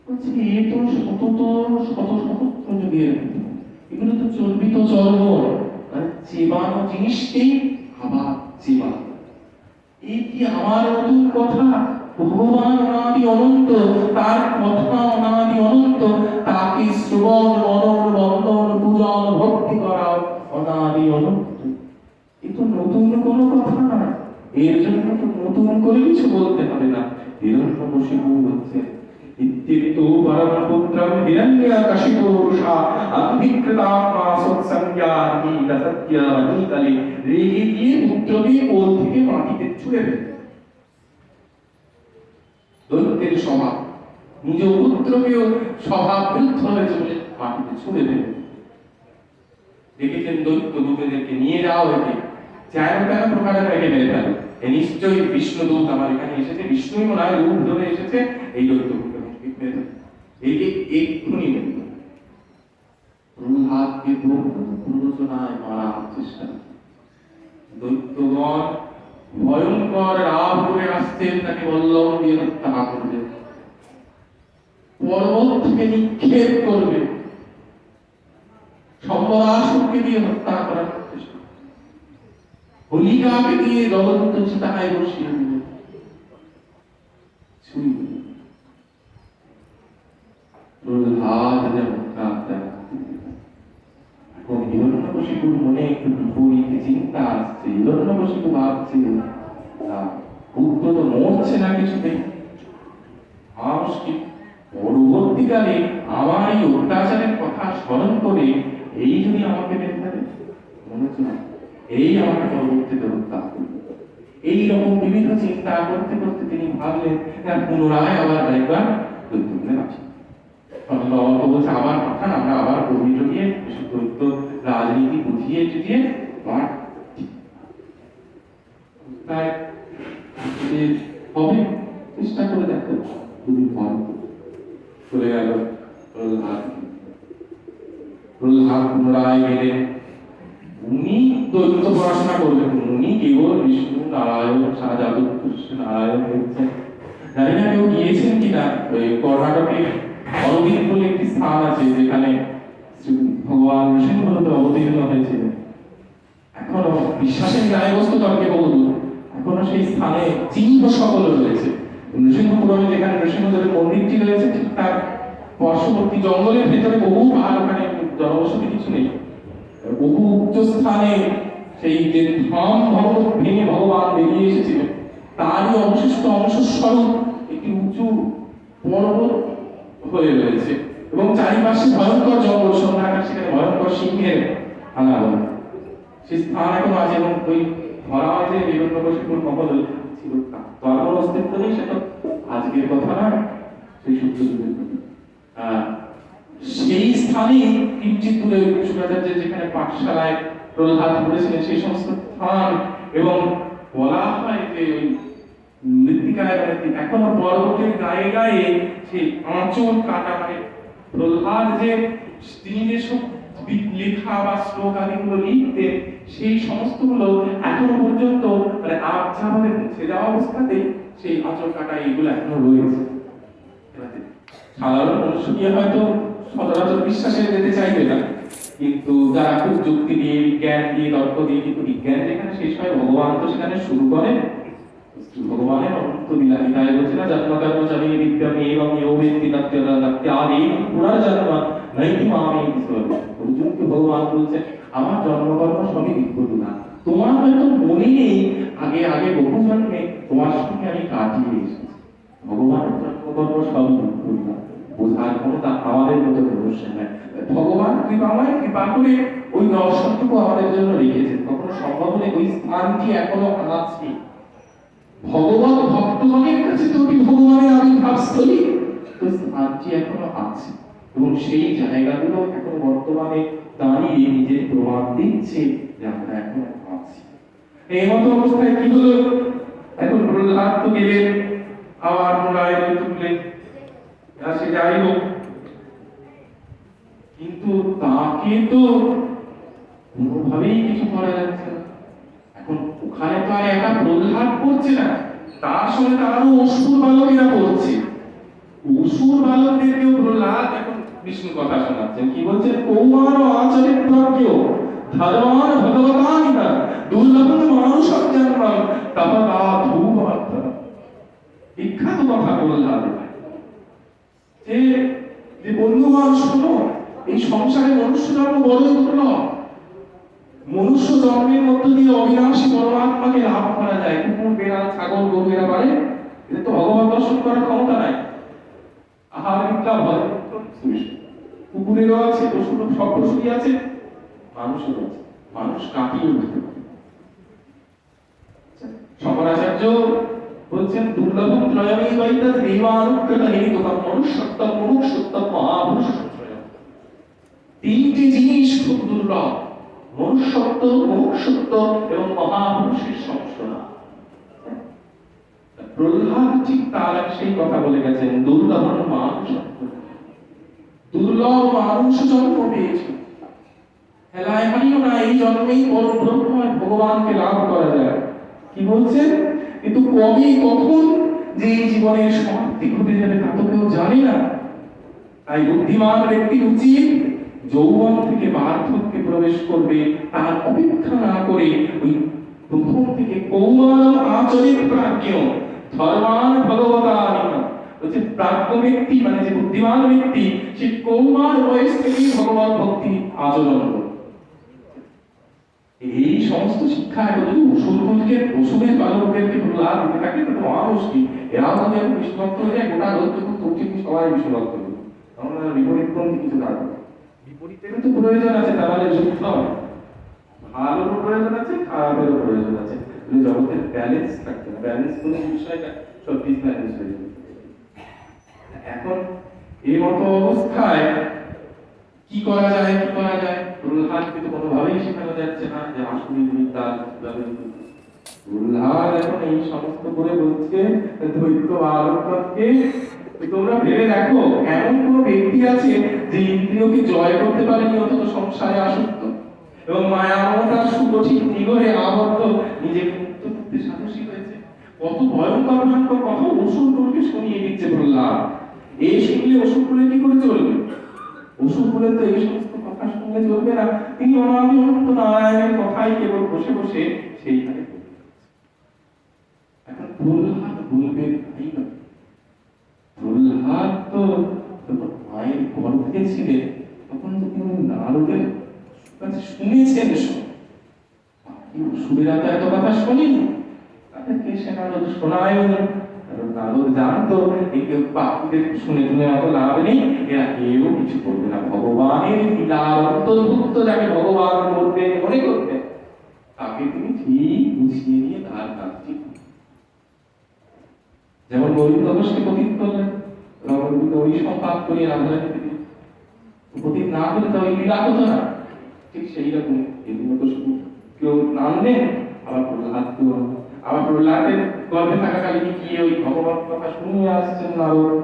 বলছি এ তো শত যুগের, এগুলো তো চর্বিত চর্ম, আর চেবানো জিনিসকেই আবার চেবানো। এই কি আমার নতুন কথা? ভগবান অনাদি অনন্ত, তার কথা অনাদি অনন্ত, তাকে শ্রবণ মনন বন্দন পূজন ভক্তি করা অনাদি অনন্ত। এ তো নতুন কোনো কথা না, এর জন্য তো নতুন করে কিছু বলতে হবে না। হিরণ্যকশিপু হচ্ছে ইত্যেতো পরমপুত্রম হিরণ্যকশিপু রুষা অভিকৃতাত্মা সৎসংজ্ঞানি সত্যবাণীতলে রেগে গিয়ে পুত্রকে কোল থেকে মাটিতে ছুঁড়ে ফেলে। দৈত্যের স্বভাব, নিজ পুত্রকেও স্বভাব বিরুদ্ধ হয়েছে বলে মাটিতে ছুঁড়ে ফেলে। দেখেছেন দৈত্য দূতদেরকে নিয়ে যাওয়া হয়েছে, যেন তেন প্রকারে তাকে মেরে ফেলে। নিশ্চয়ই বিষ্ণুদূত আমার এখানে এসেছে, বিষ্ণুই মনে হয় রূপ ধরে এসেছে এই দৈত্যকে মেরে ফেলে। একে এক্ষুনি প্রহ্লাদকে প্ররোচনায় মারার চেষ্টা। দৈত্যগণ ভয়ঙ্কর রাগ করে আসছেন, তাকে বল্লম দিয়ে হত্যা করবে, পর্বত থেকে নিক্ষেপ করবে, সম্বরাসুরকে দিয়ে হত্যা করার চেষ্টা, হোলিকাকে দিয়ে জ্বলন্ত চিতায় বসিয়ে দিবে। প্রহ্লাদ যেমন কাঁদতেন, এখন হিরণ্যকশিপুর মনে একটু বিপরীত চিন্তা আসছে। হিরণ্যকশিপু ভাবছে পুত্র তো মরছে না কিছুতেই, মানুষ কি পরবর্তীকালে আমার এই অত্যাচারের কথা স্মরণ করে এই যদি আমাকে মেরে ফেলে, মনে হচ্ছে না এই আমাকে পরবর্তীতে হত্যা করবে। এইরকম বিবিধ চিন্তা করতে করতে তিনি ভাবলেন পুনরায় আবার আরেকবার দৈত্যকে আছে বলছে আবার পাঠান, আমরা আবার কর্মী জড়িয়ে দৈত্য রাজনীতি বুঝিয়ে টুঝিয়ে আবার তাই হবে চেষ্টা করে দেখো, যদি হয়। চলে গেল প্রহ্লাদ পুনরায় গেলেন। উনি দৈত্য পড়াশোনা করবেন, উনি কেবল বিষ্ণু নারায়ণ সাজাদু কৃষ্ণ নারায়ণ হচ্ছেন। জানি না কেউ গিয়েছেন কিনা, ওই কর্ণাটকের অরবিন্দ বলে একটি স্থান আছে যেখানে ভগবান নৃসিংহদেব অবতীর্ণ হয়েছিলেন। এখনো বিশ্বাসের গায়ে-বস্তু তর্কে বহুদূর, এখনো সেই স্থানে চিহ্ন সকল রয়েছে। নৃসিংহপুরমে যেখানে নৃসিংহদেবের মন্দিরটি রয়েছে, ঠিক তার পার্শ্ববর্তী জঙ্গলের ভেতরে বহু পাহাড়, ওখানে জনবসতি কিছু নেই, বহু উচ্চ স্থানে সেই যে ধাম ভগবত ভেঙে ভগবান বেরিয়ে এসেছিলেন, তারই অবশিষ্ট অংশস্বরূপ একটি উঁচু পর্বত হয়ে রয়েছে এবং চারিপাশে ভয়ঙ্কর জঙ্গল, সন্ধ্যাকার সেখানে ভয়ঙ্কর সিংহের আনাগোনা। সেই স্থান এখন আছে এবং ওই ধরা হয় যে হিরণ্যকশিপুর মহল ছিল, তার কোনো অস্তিত্ব নেই, সেটা আজকের কথা না, সেই সূর্যযুগের কথা। সেই স্থানে কিঞ্চিত দূরে শুক্রাচার্যের যেখানে পাঠশালায় প্রহ্লাদ পড়েছিলেন সেই সমস্ত স্থান, এবং বলা হয় যে ওই মৃত্তিকায় এখনো পর্বতের গায়ে গায়ে সেই আঁচড় কাটা, মানে প্রহ্লাদ যে তিনি যে সব লেখা বা শ্লোক আদিগুলো লিখতেন সেই সমস্তগুলো এখনো পর্যন্ত মানে আবছা ভাবে মুছে যাওয়া অবস্থাতে সেই আঁচড় কাটা এইগুলো এখনো রয়েছে। সাধারণ মানুষ কি হয়তো সচরাচর বিশ্বাসে যেতে চাইবে না, কিন্তু যারা খুব যুক্তি দিয়ে বিজ্ঞান দিয়ে তর্ক দিয়ে, কিন্তু বিজ্ঞান যেখানে শেষ হয় ভগবান তো সেখানে শুরু করে। ভগবানের অনন্ত লীলায় বলছে না, জন্মকর্ম চামি বিদ্যামি এবং ইয়োবেত্তি তত্ত্বাদি পুনর্জন্ম নৈতি মামি ঈশ্বর। অর্জুনকে ভগবান বলছে আমার জন্মকর্ম সবই বিদ্যুৎ না, তোমার হয়তো মনে নেই আগে আগে বহু জন্মে তোমার সঙ্গে আমি কাটিয়ে এসেছি। ভগবানের জন্মকর্ম সবই বিদ্যুৎ না, বোঝার ক্ষমতা আমাদের মতো অবশ্যই নয়। ভগবান কৃপাময়, কৃপা করে ওই দর্শনটুকু আমাদের জন্য রেখেছেন। কখনো সম্ভব হলে ওই স্থানটি এখনো আছে, ভগবান ভক্তগণের কাছে তো ভগবানের আবির্ভাব স্থলী, তো স্থানটি এখনো আছে এবং সেই জায়গাগুলো এখন বর্তমানে দাঁড়িয়ে নিজের প্রমাণ দিচ্ছে যে আমরা এখনো আছি। এই মতো অবস্থায় কি হলো, এখন প্রহ্লাদ তো গেলেন, আবার পুনরায় তুললেন, সে যাই হোক, কিন্তু তাকে তো কোনোভাবেই কিছু করা যাচ্ছে না। এখন ওখানে তো আর একা প্রহ্লাদ করছে না, তার সঙ্গে আরো অসুর বালকেরা পড়ছে। অসুর বালকদেরকেও প্রহ্লাদ এখন বিষ্ণু কথা শোনাচ্ছেন। কি বলছেন? কৌমার আচার্য প্রাজ্ঞ ধর্মান ভগবতানিতা দুর্লভম মানুষম জন্মম তপতা ধূমার্থ। বিখ্যাত কথা প্রহ্লাদ যে যে বন্ধুগণ শোনো, এই সংসারে মনুষ্য জন্ম বড়ই দুর্লভ। মনুষ্য জন্মের মধ্য দিয়ে অবিনাশী পরমাত্মাকে লাভ করা যায়। কুকুর, বেড়াল, ছাগল, গরু এরা পারে, এদের তো ভগবান দর্শন করার ক্ষমতা নাই। আহার বিদ্যা ভয় কুকুরেরও আছে, পশুর সব পশুরই আছে, মানুষেরও আছে। মানুষ কাটিয়ে উঠতে পারে। শঙ্করাচার্য বলছেন দুর্লভম ত্রয়মেই বৈদ্য দেবানুগ্রহ হেতুকম মনুষ্যত্বম মুমুক্ষুত্বম মহাপুরুষত্রয়ম। তিনটি জিনিস খুব দুর্লভ: মনুষ্যত্ব, মুমুক্ষুত্ব এবং মহাপুরুষের সংস্রব। প্রহ্লাদ ঠিক তার সেই কথা বলে গেছেন, দুর্লভ মানুষ, দুর্লভ মানুষ জন্ম পেয়েছে। হেলায় হারিও না, এই জন্মেই পরম ব্রহ্ম ভগবানকে লাভ করা যায়। কি বলছেন? কিন্তু কবে কখন যে এই জীবনের সমাপ্তি ঘটে যাবে তা তো কেউ জানে না। তাই বুদ্ধিমান ব্যক্তি উচিত যৌবন থেকে বার্ধক্যে প্রবেশ করবে তার অপেক্ষা না করে ওই প্রথম থেকে কৌমার আচরিত প্রাজ্ঞ ধর্মান ভগবতানিতা বলছে প্রাজ্ঞ ব্যক্তি মানে যে বুদ্ধিমান ব্যক্তি সে কৌমার বয়স থেকেই ভগবত ভক্তি আচরণ করে। এই সমস্ত শিক্ষা যদি অসুরকে অসুরের বালকদেরকে প্রহ্লাদ দিতে থাকে তো মহামুশকিল। এরা যদি আমি বিশ্বভক্ত হয়ে যায়, গোটা লোক যখন তোকে সবাই বিশ্বভক্ত হবে, আমরা বিপরীতপন্থী কিছু থাকবে। বিপরীতেরও তো প্রয়োজন আছে, তাহলে যুক্ত হবে। ভালোরও প্রয়োজন আছে, খারাপেরও প্রয়োজন আছে। জগতের ব্যালেন্স থাকতে হবে। ব্যালেন্স কোনো বিষয়টা সব ডিসব্যালেন্স হয়ে যাবে। এখন এই মতো অবস্থায় কি করা যায়? কি করা যায়? প্রহ্লাদ কিন্তু কোনোভাবেই শেখানো যাচ্ছে না যে আসলে বিদ্যা কিভাবে। প্রহ্লাদ এখন এই সমস্ত করে বলছে দৈত্য বালককে, তোমরা ভেবে দেখো এমন কোন ব্যক্তি আছে যে ইন্দ্রিয়কে জয় করতে পারেনি অথচ সংসারে আসক্ত এবং মায়া মমতার সুগঠিত নিগড়ে আবদ্ধ নিজেকে মুক্ত করতে সাহসী হয়েছে। কত ভয়ঙ্কর ভয়ঙ্কর কথা অসুরগুলোকে শুনিয়ে দিচ্ছে প্রহ্লাদ। এই শুনলে অসুরগুলো কি করে চলবে? অসুরগুলো তো এই সমস্ত কথা শুনলে চলবে না। তিনি অনাদি অনন্ত নারায়ণের কথাই কেবল বসে বসে সেইখানে। এখন প্রহ্লাদ বলবে তাই না? প্রহ্লাদ তো যখন মায়ের গর্ভে ছিলেন তখন তো তিনি নারদের কাছে শুনেছেন এসব। অসুরেরা তো এত কথা শোনেনি, তাদেরকে সে নারদ শোনায়ও না। নারদ জানতো এই কেউ পাখিদের শুনে শুনে অত লাভ নেই, এরা কেউ কিছু করবে না। ভগবানের লীলার অন্তর্ভুক্ত যাকে ভগবান করতে মনে করতেন তাকে তিনি ঠিক বুঝিয়ে নিয়ে তার কাজটি। যেমন গোবিন্দ ঘোষকে পতিত করলেন, গোবিন্দ ওই সম্পাদ করে রাধারানীকে পতিত না করলে তো ওই লীলা হতো না। ঠিক সেই রকম এদিন তো শুধু কেউ নামলেন, আবার প্রহ্লাদ আবার প্রহ্লাদের গর্ভে থাকাকালীন গিয়ে ওই ভগবত কথা শুনিয়ে আসছেন নারদ।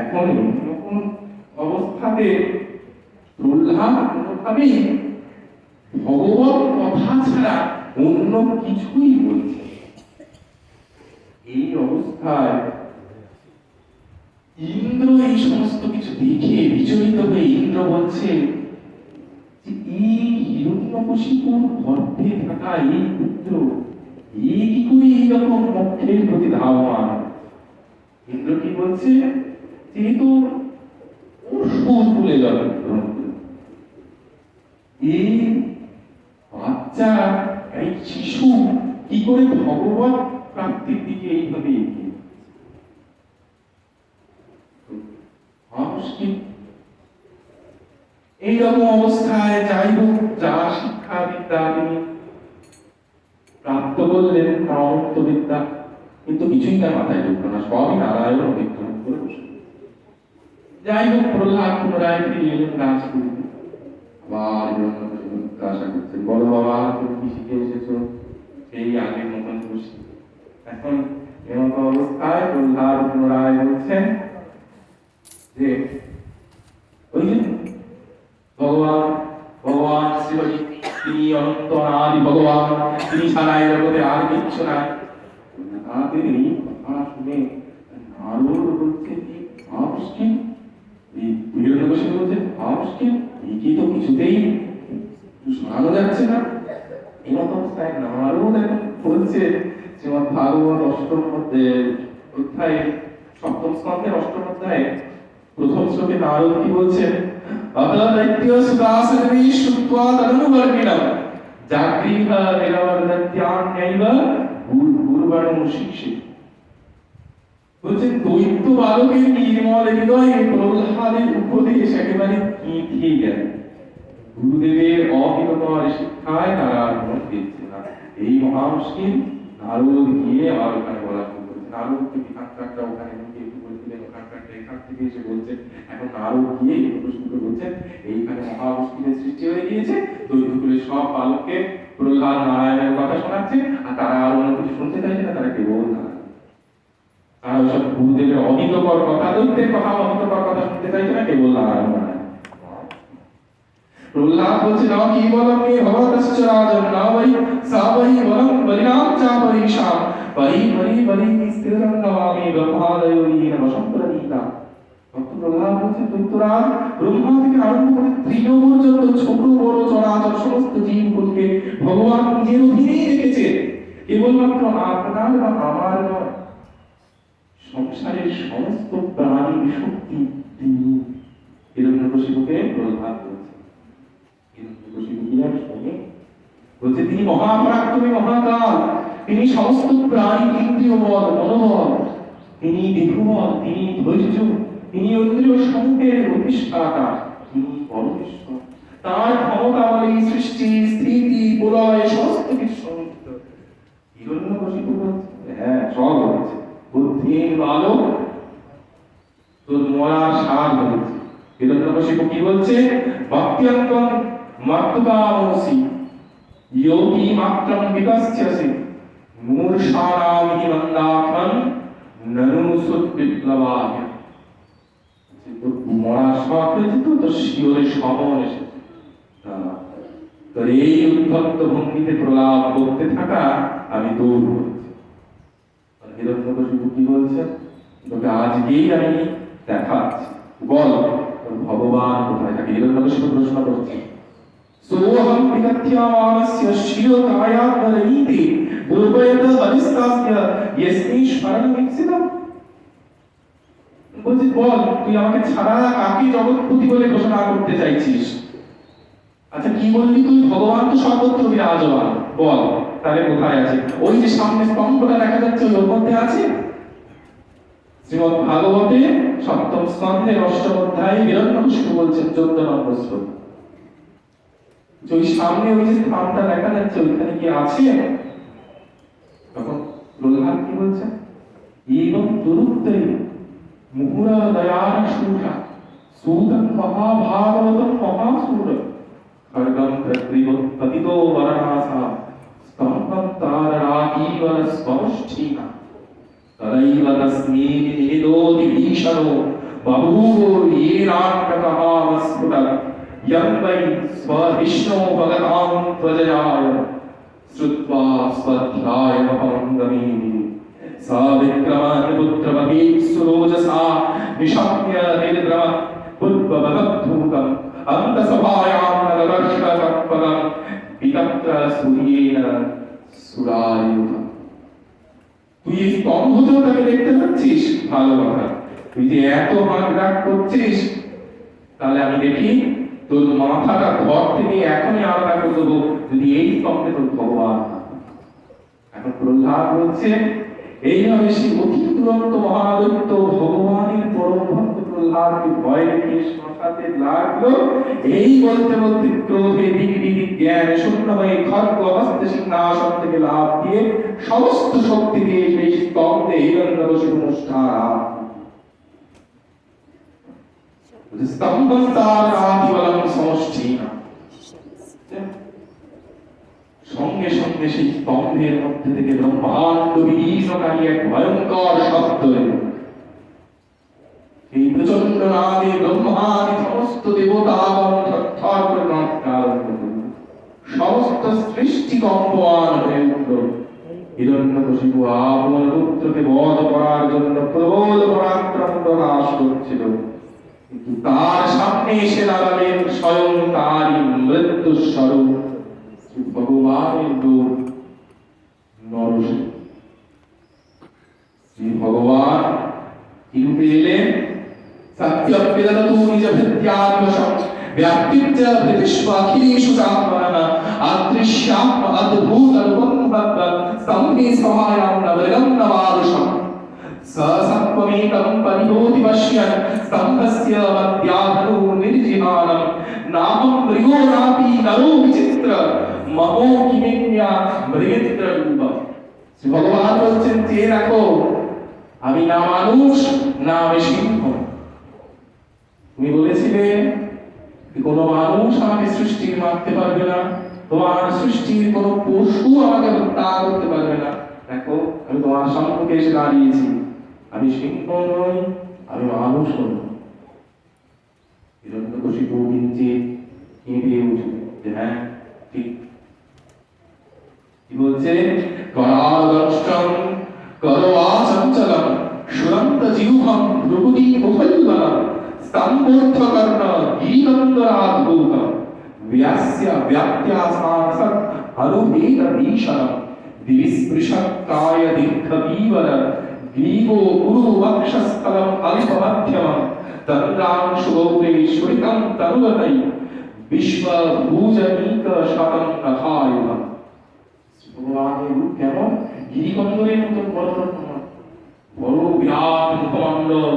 এখন এরকম অবস্থাতে প্রহ্লাদ কোনোভাবেই ভগবত কথা ছাড়া অন্য কিছুই বলছে। এই অবস্থায় ইন্দ্র এই সমস্ত কিছু দেখে বিচলিত হয়ে ইন্দ্র বলছে যে এই হিরণ্যকশিপুর গর্ভে থাকা এই পুত্র এই কি করে এইরকম মোক্ষের প্রতি ধাবমান? ইন্দ্র কি বলছে? যেহেতু অসুর কুলে জন্মগ্রহণ করে, এই বাচ্চা এই শিশু কি করে ভগবত প্রাপ্তির দিকে এইভাবে এগিয়ে মুশকিল। এইরকম অবস্থায় যাই হোক যা শিক্ষা বিদ্যা তিনি প্রাপ্ত করলেন অনন্ত বিদ্যা, কিন্তু কিছুই তার মাথায় ঢুকলো না, সবই নারায়ণ অতিক্রম করে বসে। যাই হোক প্রহ্লাদ পুনরায় ফিরে এলেন রাজপুরীতে। আবার জিজ্ঞাসা করছেন, বলো বাবা তুমি কি শিখে এসেছো? সেই আগের মতন খুশি। এখন এমত অবস্থায় প্রহ্লাদ পুনরায় বলছেন যে ওই যে ভগবান ভগবান শ্রী তিনি অনন্ত অনাদি ভগবান, তিনি ছাড়া এই জগতে আর কিচ্ছু নাই। তাদের এই শুনে নারদ বলছে কি মহামুশকিল, এই হিরণ্যকশিপু বলছে মহামুশকিল, একে তো কিছুতেই শোনানো যাচ্ছে না। এমত অবস্থায় নারদ এখন বলছে শ্রীমদ্ ভাগবত অষ্টম অধ্যায় সপ্তম স্কন্ধের অষ্টম অধ্যায়ে প্রথম শ্লোকে নারদ কি বলছেন, অতদৈত্য সুদাসনবি শ্রুত্বা তদনুবর্ণিনম জাগৃহ নিরবর্ধত্যান্যৈব গুরুবর্ণ শিক্ষে। বলছেন দৈত্য বালকের নির্মল হৃদয়ে প্রহ্লাদের উপদেশ একেবারে গেঁথে গেল। গুরুদেবের অহিতকর শিক্ষায় তারা আর মন দিচ্ছে না। এই মহামুশকিল নারদ গিয়ে আবার ওখানে বলা শুরু করেছে। নারদকে বিধানকারটা ওখানে নিয়ে একটু বলছিলেন, ওখানকারটা এখান থেকে এসে বলছেন। এখন নারদ গিয়ে প্রশ্নকে বলছেন এইখানে মহামুশকিলের সৃষ্টি হয়ে গিয়েছে, দৈত্যকুলের সব বালককে প্রহ্লাদ নারায়ণের কথা শোনাচ্ছে, আর তারা আর অন্য কিছু শুনতে চাইছে না, তারা কেবল নারায়ণ। তারা ওইসব গুরুদেবের অহিতকর কথা, দৈত্যের কথা, অহিতকর কথা শুনতে চাইছে না, কেবল নারায়ণ নারায়ণ। প্রহ্লাদ বলছে না কি বলম মে ভবতশ্চ রাজন না বৈ সা বৈ বলম বলিনাম চা পরিশাম পরি পরি পরি স্থিরং নমামি ব্রহ্মাদয়ী নমঃ প্রণীতা। ভক্ত প্রহ্লাদ বলছে দৈত্যরাজ ব্রহ্মা থেকে আরম্ভ করে তৃণ পর্যন্ত ছোট বড় চরাচর সমস্ত জীবগুলোকে ভগবান নিজের অধীনেই রেখেছে, কেবলমাত্র আপনার বা আমার নয়, সংসারের সমস্ত প্রাণীর শক্তি তিনি। হিরণ্যকশিপুকে প্রহ্লাদ বলছে, হিরণ্যকশিপু কি আর শোনে? বলছে তিনি মহাপরাক্রমী মহাকাল, তিনি সমস্ত প্রাণী ইন্দ্রিয় বল মনোবল, তিনি দেহবল, তিনি ধৈর্য, তিনি ইন্দ্রিয় সংকের অধিষ্ঠাতা, তিনি পরমেশ্বর। তার ক্ষমতা বলে সৃষ্টি স্থিতি প্রলয় সমস্ত কিছু সংযুক্ত। হিরণ্যকশিপু বলছে হ্যাঁ সব হয়েছে, বুদ্ধিহীন বালক তোর মরার সার হয়েছে। হিরণ্যকশিপু কি বলছে, ভক্ত্যন্তং মাত্তুকামসি যোগী মাত্রম বিকাস্যসি মূর্ষানাম হি মন্দাত্মন ননু সুবিপ্লবায়। তো মরার শখ হয়েছে, তো তোর শিওরে সমন এসেছে, তোর এই উদ্ধত্ত ভঙ্গিতে প্রলাপ করতে থাকা আমি দূর করছি। হিরণ্যকশিপু কি বলছে, তোকে আজকেই আমি দেখাচ্ছি, বল ভগবান কোথায় থাকে। হিরণ্যকশিপু প্রশ্ন করছে, সোহম বিদথ্যামানস্য শিও কায়াবলীতে পূর্বয়ত হরিস্তাস্য ইয়স্মি স্মরণমিচ্ছিতম। বলছে বল তুই আমাকে ছাড়া কাকে জগৎপতি বলে ঘোষণা করতে চাইছিস? আচ্ছা কি বললি তুই, ভগবান তো সর্বত্র বিরাজমান, বল তাহলে কোথায় আছে? ওই যে সামনে স্তম্ভটা দেখা যাচ্ছে ওর মধ্যে আছে। শ্রীমদ্ ভাগবতে সপ্তম স্কন্ধের অষ্টম অধ্যায়ে হিরণ্যকশিপু বলছেন 14 নম্বর শ্লোক, ওই সামনে ওই যে স্থানটা দেখা যাচ্ছে ওইখানে কি আছে? তখন প্রহ্লাদ কি বলছে, এবং দুরুক্তৈ মুহুরা দয়ান সূরা সূদং মহাভাগবতং মহাসূর খড়গম প্রতিবত পতিতো বরণাসা স্তম্ভং তারাকীবল স্পষ্টীনা তদৈব তস্মিন নিদোতি ভীষণো বাহুঃ येनात्मकः স্ফুটৎ यं वै स्वविष्णो भगतां त्वजयाय श्रुत्वा स्वध्यायमहङ्गमेति सा विक्रमान्पुत्रवती सुरोजसा निशम्य निर्द्रम पुष्पभगद्धूतम् अन्तसभायां नगरर्षतत्पदं वितप्त सूर्येण सुरायुधम्। তুই এই স্তম্ভটাকে দেখতে পাচ্ছিস? ভালো কথা, তুই যে এত হাঁকডাক করছিস, তাহলে আমি দেখি তোর মাথাটা ঘর থেকে এখনই আলাদা করে দেবো যদি এই স্তম্ভে তোর ভগবান। এখন প্রহ্লাদ বলছে এইভাবে সেই অতি দুরন্ত মহাদৈত্য ভগবানের পরম ভক্ত প্রহ্লাদকে ভয় দেখিয়ে শ্মশাতে লাগলো। এই বলতে বলতে ক্রোধে দিগদিগি জ্ঞান শূন্য হয়ে খড়গ হস্তে সিংহাসন থেকে লাভ দিয়ে সমস্ত শক্তি দিয়ে সেই স্তম্ভে হিরণ্যকশিপু অনুষ্ঠান সঙ্গে সঙ্গে সেই স্তম্ভের মধ্যে থেকে ব্রহ্মাণ্ড বিলীনকারী এক ভয়ঙ্কর শব্দ এলো। এই প্রচন্ড নাদে ব্রহ্মাদি সমস্ত দেবতাগণ থরথর করে কাঁপতে আরম্ভ করল, সমস্ত সৃষ্টি কম্পমান হয়ে উঠল। হিরণ্যকশিপু আপন পুত্রকে বধ করার জন্য প্রবল পরাক্রম প্রকাশ করছিল, কিন্তু তার সামনে এসে দাঁড়ালেন স্বয়ং তারই মৃত্যু স্বরূপ শ্রী ভগবানের দূত নরসিংহ। শ্রী ভগবান কি রূপে এলেন? সত্যম বিদধতু নিজ ভৃত্যাদিবশম ব্যাপ্তিচ্চ ভৃতিষ্বাখিলেষু সাম্মানঃ আদৃশ্যাম অদ্ভুত রূপং ভক্ত স্তম্ভে সহায়ং নবরং নবাদশম সসত্ত্বমেকং পরিহোতি পশ্যন স্তম্ভস্য মধ্যাধনো নির্জিহানম নামং মৃগো নাপি নরো বিচিত্র মহো কিমেন্যা মৃগেন্দ্র রূপম। শ্রী ভগবান বলছেন, চেয়ে রাখো, আমি না মানুষ না আমি সিংহ। তুমি বলেছিলে কোন মানুষ আমাকে সৃষ্টি মারতে পারবে না, তোমার সৃষ্টির কোন পশু আমাকে হত্যা করতে পারবে না। দেখো, আমি তোমার সম্মুখে এসে দাঁড়িয়েছি, আমি সিংহ নই, আমি মানুষ নই। হিরণ্যকশিপু কিঞ্চিৎ কেঁপে উঠল যে হ্যাঁ ঠিক। কি বলছে? করাদর্শন করওয়াচঞ্চলম সুরন্ত জিহ্বম ভ্রুকুটি মুখল্ললম স্তম্ভোর্ধ্বকর্ণ গিরিনন্দরাদ্ভুতম ব্যাস্য ব্যাপ্ত্যাসাসৎ হরুভেদ ভীষণম দিবিস্পৃশৎকায় দীর্ঘবীবর গ্রীবো গুরু বক্ষস্থলম অল্পমধ্যমম তন্দ্রাংশুগৌরে সুরিতম তনুবতৈ বিশ্বভূজনীক শতম নখায়ুধম। ভগবানের রূপ কেমন? গিরিকন্দরের মতন বড় বড় বিরাট মুখমণ্ডল,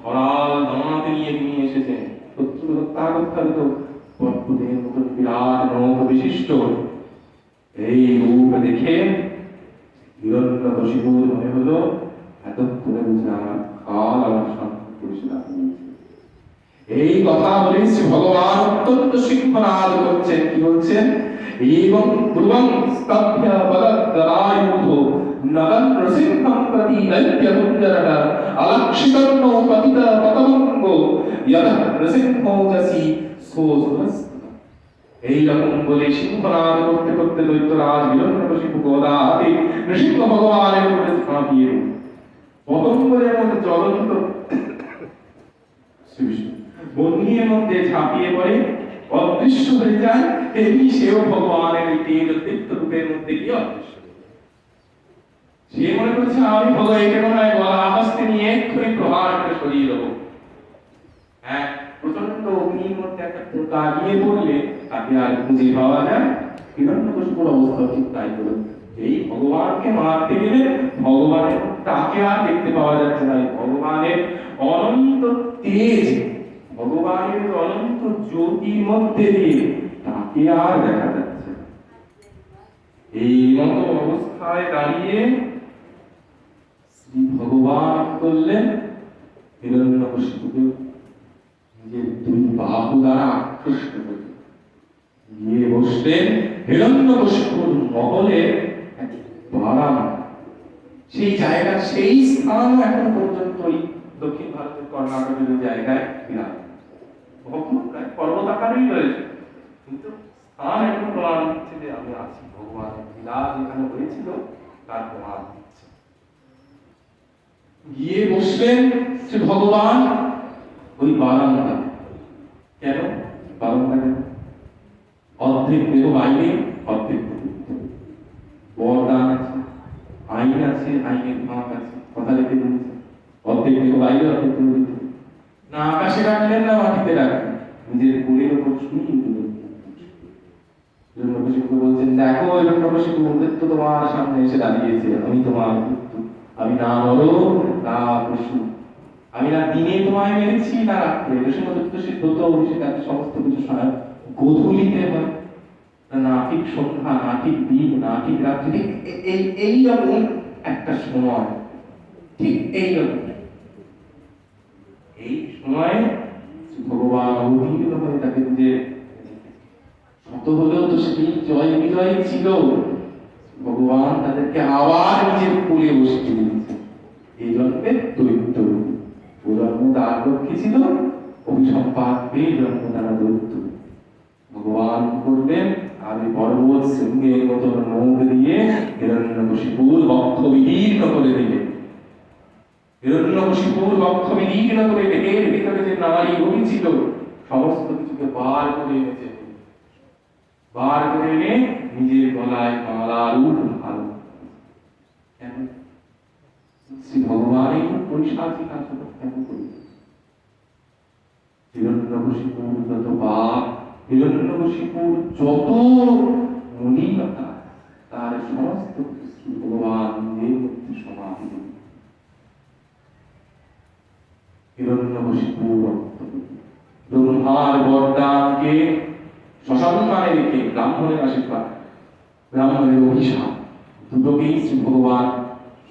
করাল দাঁত নিয়ে তিনি এসেছেন। শত্রু হত্যা করতে বটপুদের মতন বিরাট নখ বিশিষ্ট এই রূপ দেখে হিরণ্যকশিপুর মনে হলো এতক্ষণে বুঝে আমার কাল আমার শান্তি করেছিল। এই কথা বলে শ্রী ভগবান অত্যন্ত সিংহনাদ করছেন। কি বলছেন? এবং ধ্রুবং স্তভ্য বলদ্গরায়ুধো নগন নৃসিংহম প্রতি দৈত্য কুঞ্জরট অলক্ষিতন্ন পতিত পতমঙ্গো যদ নৃসিংহোজসি সোসুরস্ত। এই রকম বলে সিংহনাদ করতে করতে দৈত্যরাজ হিরণ্যকশিপু গদা হাতে নৃসিংহ ভগবানের উপরে ঝাঁপিয়ে পতঙ্গের মধ্যে জ্বলন্ত বন্যের মধ্যে ঝাঁপিয়ে পড়ে অদৃশ্য হয়ে যায়। তেমনি সেও ভগবানের এই তেজ দীপ্ত রূপের মধ্যে গিয়ে অদৃশ্য। সে মনে করছে আমি ভগবানকে মনে হয় গলা হস্তে নিয়ে এক্ষুনি প্রহার করে সরিয়ে দেবো। হ্যাঁ, প্রচন্ড অগ্নির মধ্যে একটা পোকা গিয়ে পড়লে তাকে আর খুঁজে পাওয়া যায়। হিরণ্যকশিপুর অবস্থা ঠিক তাই হলো। এই ভগবানকে মারতে গেলে ভগবানের তাকে আর দেখতে পাওয়া যাচ্ছে না। ভগবানের অনন্ত তেজ, ভগবানের অনন্ত জ্যোতির মধ্যে দিয়ে তাকে আর দেখা যাচ্ছে। এই মতো অবস্থায় দাঁড়িয়ে শ্রী ভগবান করলেন হিরণ্যকশিপুকে নিজের দুই বাহু দ্বারা আকৃষ্ট করে গিয়ে বসলেন হিরণ্যকশিপুর মহলে বারাম। সেই জায়গা, সেই স্থান এখন পর্যন্ত দক্ষিণ ভারতের কর্ণাটকের জায়গায় বিরাট প্রায় পর্বত আকারেই রয়েছে, কিন্তু স্থান এখন প্রমাণ দিচ্ছে যে আমি আছি। ভগবানের বিরাট যেখানে হয়েছিল তার প্রমাণ দিচ্ছে। গিয়ে বসলেন শ্রী ভগবান ওই বারান্দা। কেন বারান্দা? কেন? অর্ধেক দেহ বাইরে, অর্ধেক বরদান আছে, আইন আছে, আইনের ভাগ আছে, কথা লিখে দিয়েছে। অর্ধেক দেহ বাইরে, অর্ধেক দেহ ভিতরে। না আকাশে রাখলেন না মাটিতে রাখলেন, নিজের কোলের উপর শুনিয়ে দিলেন। হিরণ্যকশিপু বলছেন, দেখো হিরণ্যকশিপু, মৃত্যু তোমার সামনে এসে দাঁড়িয়েছে। আমি তোমার মৃত্যু, আমি না নর না পশু, আমি না দিনে তোমায় মেরেছি না রাত্রে। সিদ্ধ তো সেখানে সমস্ত কিছু সহায়ক গোধূলিতে হয় না, ঠিক সন্ধ্যা না, ঠিক দিন না, ঠিক রাত্রি, এইরকম একটা সময়, ঠিক এইরকম। এই সময় ভগবান অবতীর্ণ হয়ে তাকে যে শত হলেও তো সেই জয় বিজয় ছিল। ভগবান তাদেরকে আবার নিজের কোলে বসিয়ে দিয়েছে। এই জন্মে দৈত্য রূপ, ও জন্ম তার লক্ষ্যে ছিল অভিসম্পাদ পেয়ে জন্ম তারা দৈত্য। ভগবান করলেন আর ওই পর্বত শৃঙ্গের মতন মুখ দিয়ে হিরণ্যকশিপুর বক্ষ বিদীর্ণ করে দিলে। হিরণ্যকশিপুর বক্ষ বিদীর্ণ করে দেহের ভিতরে যে নারী ছিল সমস্ত কিছুকে বার করে এনেছে, বার করে এনে নিজের গলায় মালা রূপ ভালো। কেন? শ্রী ভগবানের পৈশাচিক আচরণ কেন করি? হিরণ্যকশিপুর যত পাপ, হিরণ্যকশিপুর যত মলিনতা, তার সমস্ত শ্রী ভগবান নিজের মধ্যে সমাধি দিলেন। হিরণ্যকশিপুর ব্রহ্মার বরদানকে সসম্মানে রেখে ব্রাহ্মণের আশীর্বাদ, ব্রাহ্মণের অভিশাপ দুটোকেই শ্রী ভগবান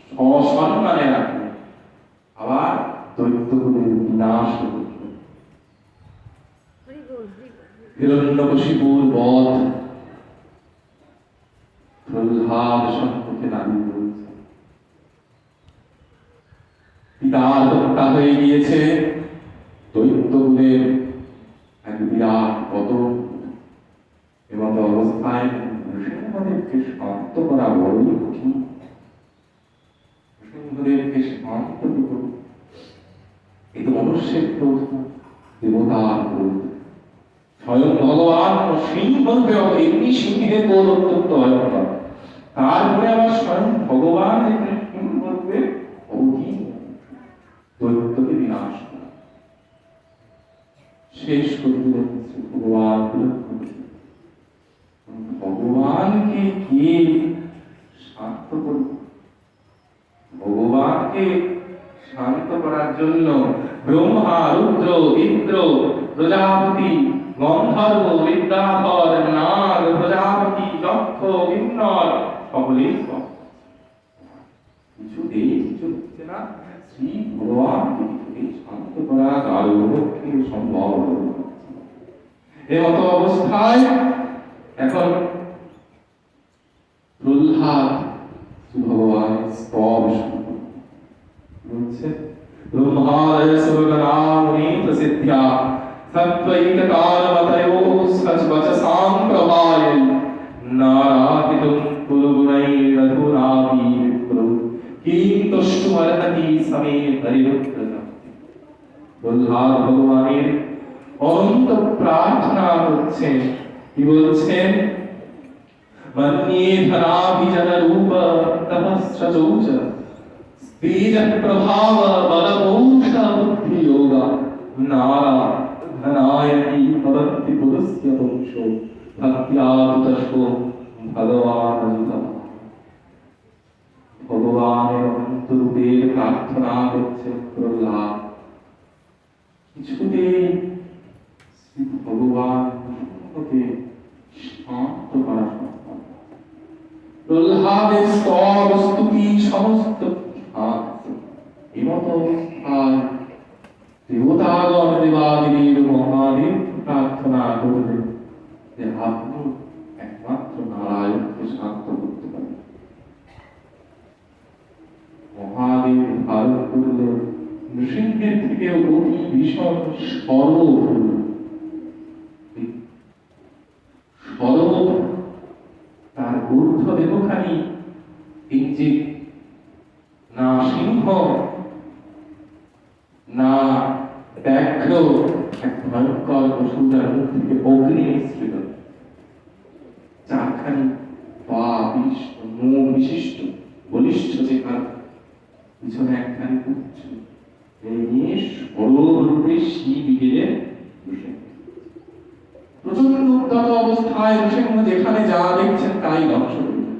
সসম্মানে রাখলেন। আবার দৈত্যকুলের বিনাশ করলেন। হিরণ্যকশিপুর বধ প্রহ্লাদ সম্মুখে দাঁড়িয়ে রয়েছে। পিতার হত্যা হয়ে গিয়েছে, দৈত্যকুলের এক বিরাট পতন। এমত অবস্থায় নৃসিংহদেবকে শান্ত করা বড়ই কঠিন। নৃসিংহদেবকে শান্ত কি করব? এই তো মনুষ্যের ক্রোধ, দেবতার ক্রোধ। স্বয়ং ভগবান সিংহকে এমনি সিংহের ক্রোধ অত্যন্ত ভয়ঙ্কর, তারপরে আবার স্বয়ং ভগবান সিংহকে অধীন দৈত্যকে বিনাশ করা, শেষ করতে ভগবান। ভগবানকে কে শান্ত করবে? ভগবানকে শান্ত করার জন্য ব্রহ্মা, রুদ্র, ইন্দ্র, প্রজাপতি, গন্ধর্ব, বিদ্যাধর, নাগ, প্রজাপতি, যক্ষ, কিন্নর সকলেই কিছুতেই কিছু হচ্ছে না। শ্রী ভগবানকে কিছুতেই শান্ত করা কারো পক্ষে সম্ভব হল না। এমত অবস্থায় এখন প্রহ্লাদ ভগবানের স্তব শুরু বলছে, ব্রহ্মাদয় সুরগণামুনি প্রসিদ্ধা সত্ত্বৈককালমতয়ো সচবচসাং প্রভায় নারাহিতুং কুলগুণৈরধুরাপি বিপ্রো কিং তুষ্টুমর্হতি সমে হরিরুদ্রতম। প্রহ্লাদ ভগবানের অনন্ত প্রার্থনা করছেন। কি বলছেন? মন্যে ধনাভিজন রূপ তপস্রজৌচ তেজ প্রভাব বলপৌষ বুদ্ধি যোগ নারায়ণী ভবতি পুরুষ্য বংশ ভক্ত্যাতুতস্ব ভগবান। ভগবানের অনন্ত রূপের প্রার্থনা করছে প্রহ্লাদ। কিছুতেই শ্রী ভগবান ওকে শান্ত করা সম্ভব। প্রহ্লাদের স্তব স্তুতি সমস্ত এমত অবস্থায় দেবতাগণ দেবাদিদেব মহাদেব প্রার্থনা করলেন যে আপনি একমাত্র নারায়ণকে শান্ত করতে পারেন। মহাদেব ভারত করলেন, নৃসিংহের থেকে অতি ভীষণ সরব তার ঊর্ধ্ব দেহখানি কিঞ্চিৎ না সিংহ না ব্যাঘ্র, এক ভয়ঙ্কর পশুটার মুখ থেকে অগ্নি নিঃসৃত, চারখানি পা বিশিষ্ট, মুখ বিশিষ্ট, বলিষ্ঠ চেহারা, পিছনে একখানি পুচ্ছ, এই নিয়ে সরূপে শিব গেলেন। প্রচন্ড উদ্যত অবস্থায় নৃসিংহ যেখানে যা দেখছেন তাই ধ্বংস করলেন।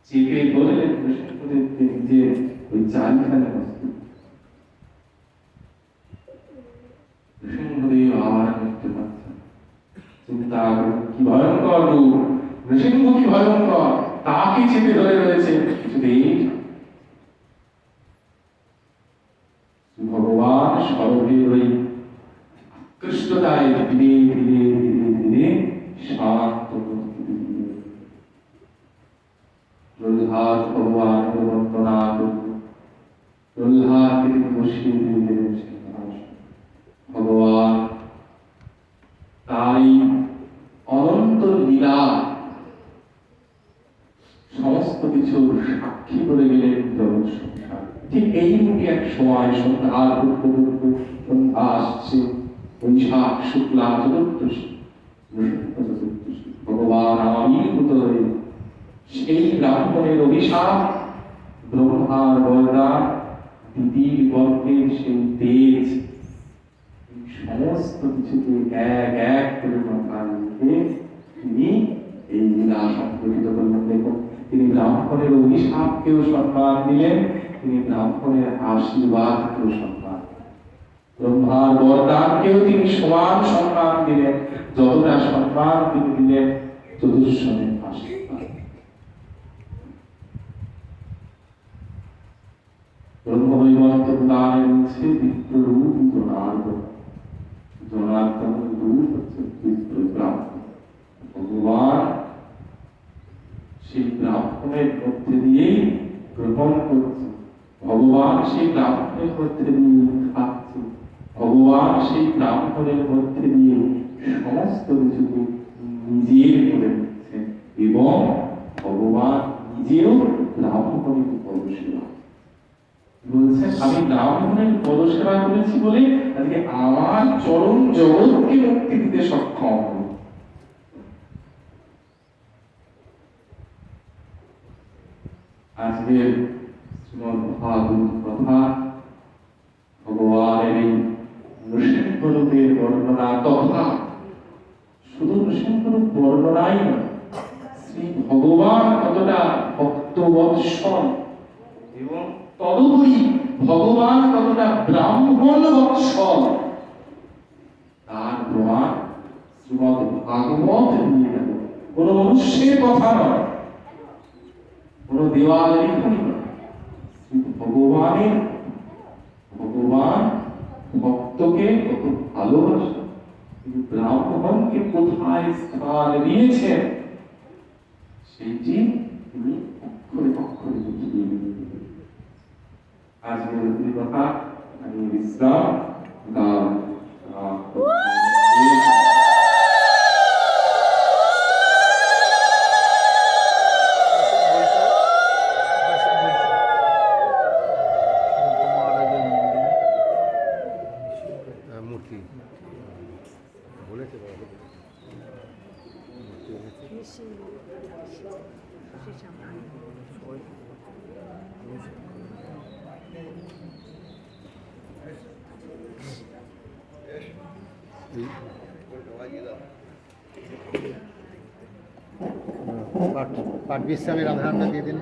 চেপে ধরলেন নৃসিংহদেবকে নিজের ওই চারিখানে বস্তু। নৃসিংহদেব আর দেখতে পাচ্ছেন, চিন্তা করেন কি ভয়ঙ্কর রূপ, নৃসিংহ কি ভয়ঙ্কর, তাকে চেপে ধরে রয়েছে। কিছুতেই ভগবান সর্বের ওই কৃষ্ণতায় ধীরে ধীরে ধীরে ধীরে শান্ত করতে দিলেন। প্রহ্লাদ ভগবানকে বন্দনা করলেন, প্রহ্লাদকে তিনি বসিয়ে দিলেন সিংহাসনে। ভগবান তাই অনন্ত লীলা সন্ধ্যার পূর্ব সন্ধ্যা আসছে, বৈশাখ শুক্লা চতুর্দশী, ভগবান আবির্ভূত হয়ে সেই ব্রাহ্মণের অভিশাপ, ব্রহ্মার বলরাম, দিদির গর্ভের সেই তেজ, এই সমস্ত কিছুকে এক এক করে মাথায় রেখে তিনি এই লীলা সংঘটিত করলেন। দেখুন, তিনি ব্রাহ্মণের অভিশাপকেও সম্মান দিলেন, তিনি ব্রাহ্মণের আশীর্বাদকেও সম্মান দিলেন, ব্রহ্মার বরদানকেও তিনি সমান সম্মান দিলেন, যতটা সম্মান তিনি দিলেন চতুর্শনের আশীর্বাদ। ব্রহ্মবৈবর্ত পুরাণে বলছে বিপ্ররূপ জনার্দন, জনার্দনের রূপ হচ্ছে বিপ্র ব্রাহ্মণ। ভগবান সেই ব্রাহ্মণের মধ্যে দিয়েই গ্রহণ করছে, ভগবান সেই ব্রাহ্মণের মধ্যে দিয়ে খাচ্ছে, ভগবান সেই ব্রাহ্মণের মধ্যে দিয়ে সমস্ত কিছুকে নিজের করে নিচ্ছে, এবং ভগবান নিজেও ব্রাহ্মণের পদসেবা বলছেন, আমি ব্রাহ্মণের পদসেবা করেছি বলে আজকে আমার চরম জগৎকে মুক্তি দিতে সক্ষম। আজকের শ্রীমদ্ ভাগবত কথা ভগবানের এই নৃসিংহরূপের বর্ণনা, তথা শুধু নৃসিংহরূপ বর্ণনাই নয়, শ্রী ভগবান কতটা ভক্তবৎসল এবং তদুপরি ভগবান কতটা ব্রাহ্মণ বৎসল তার প্রমাণ শ্রীমদ্ ভাগবত নিয়ে গেল। কোন মনুষ্যের কথা নয়, কোন দেওয়াল লিখন নয়, ভগবানের, ভগবান ভক্তকে কত ভালোবাসেন, তিনি ব্রাহ্মণকে কোথায় স্থান দিয়েছেন সেইটি তিনি অক্ষরে অক্ষরে বুঝিয়ে দিলেন। আজকের কথা আমি বিশ্রাম দান। মূর্তি বলেছে পাঠ বিশ্রামের আধারটা দিয়ে দিন।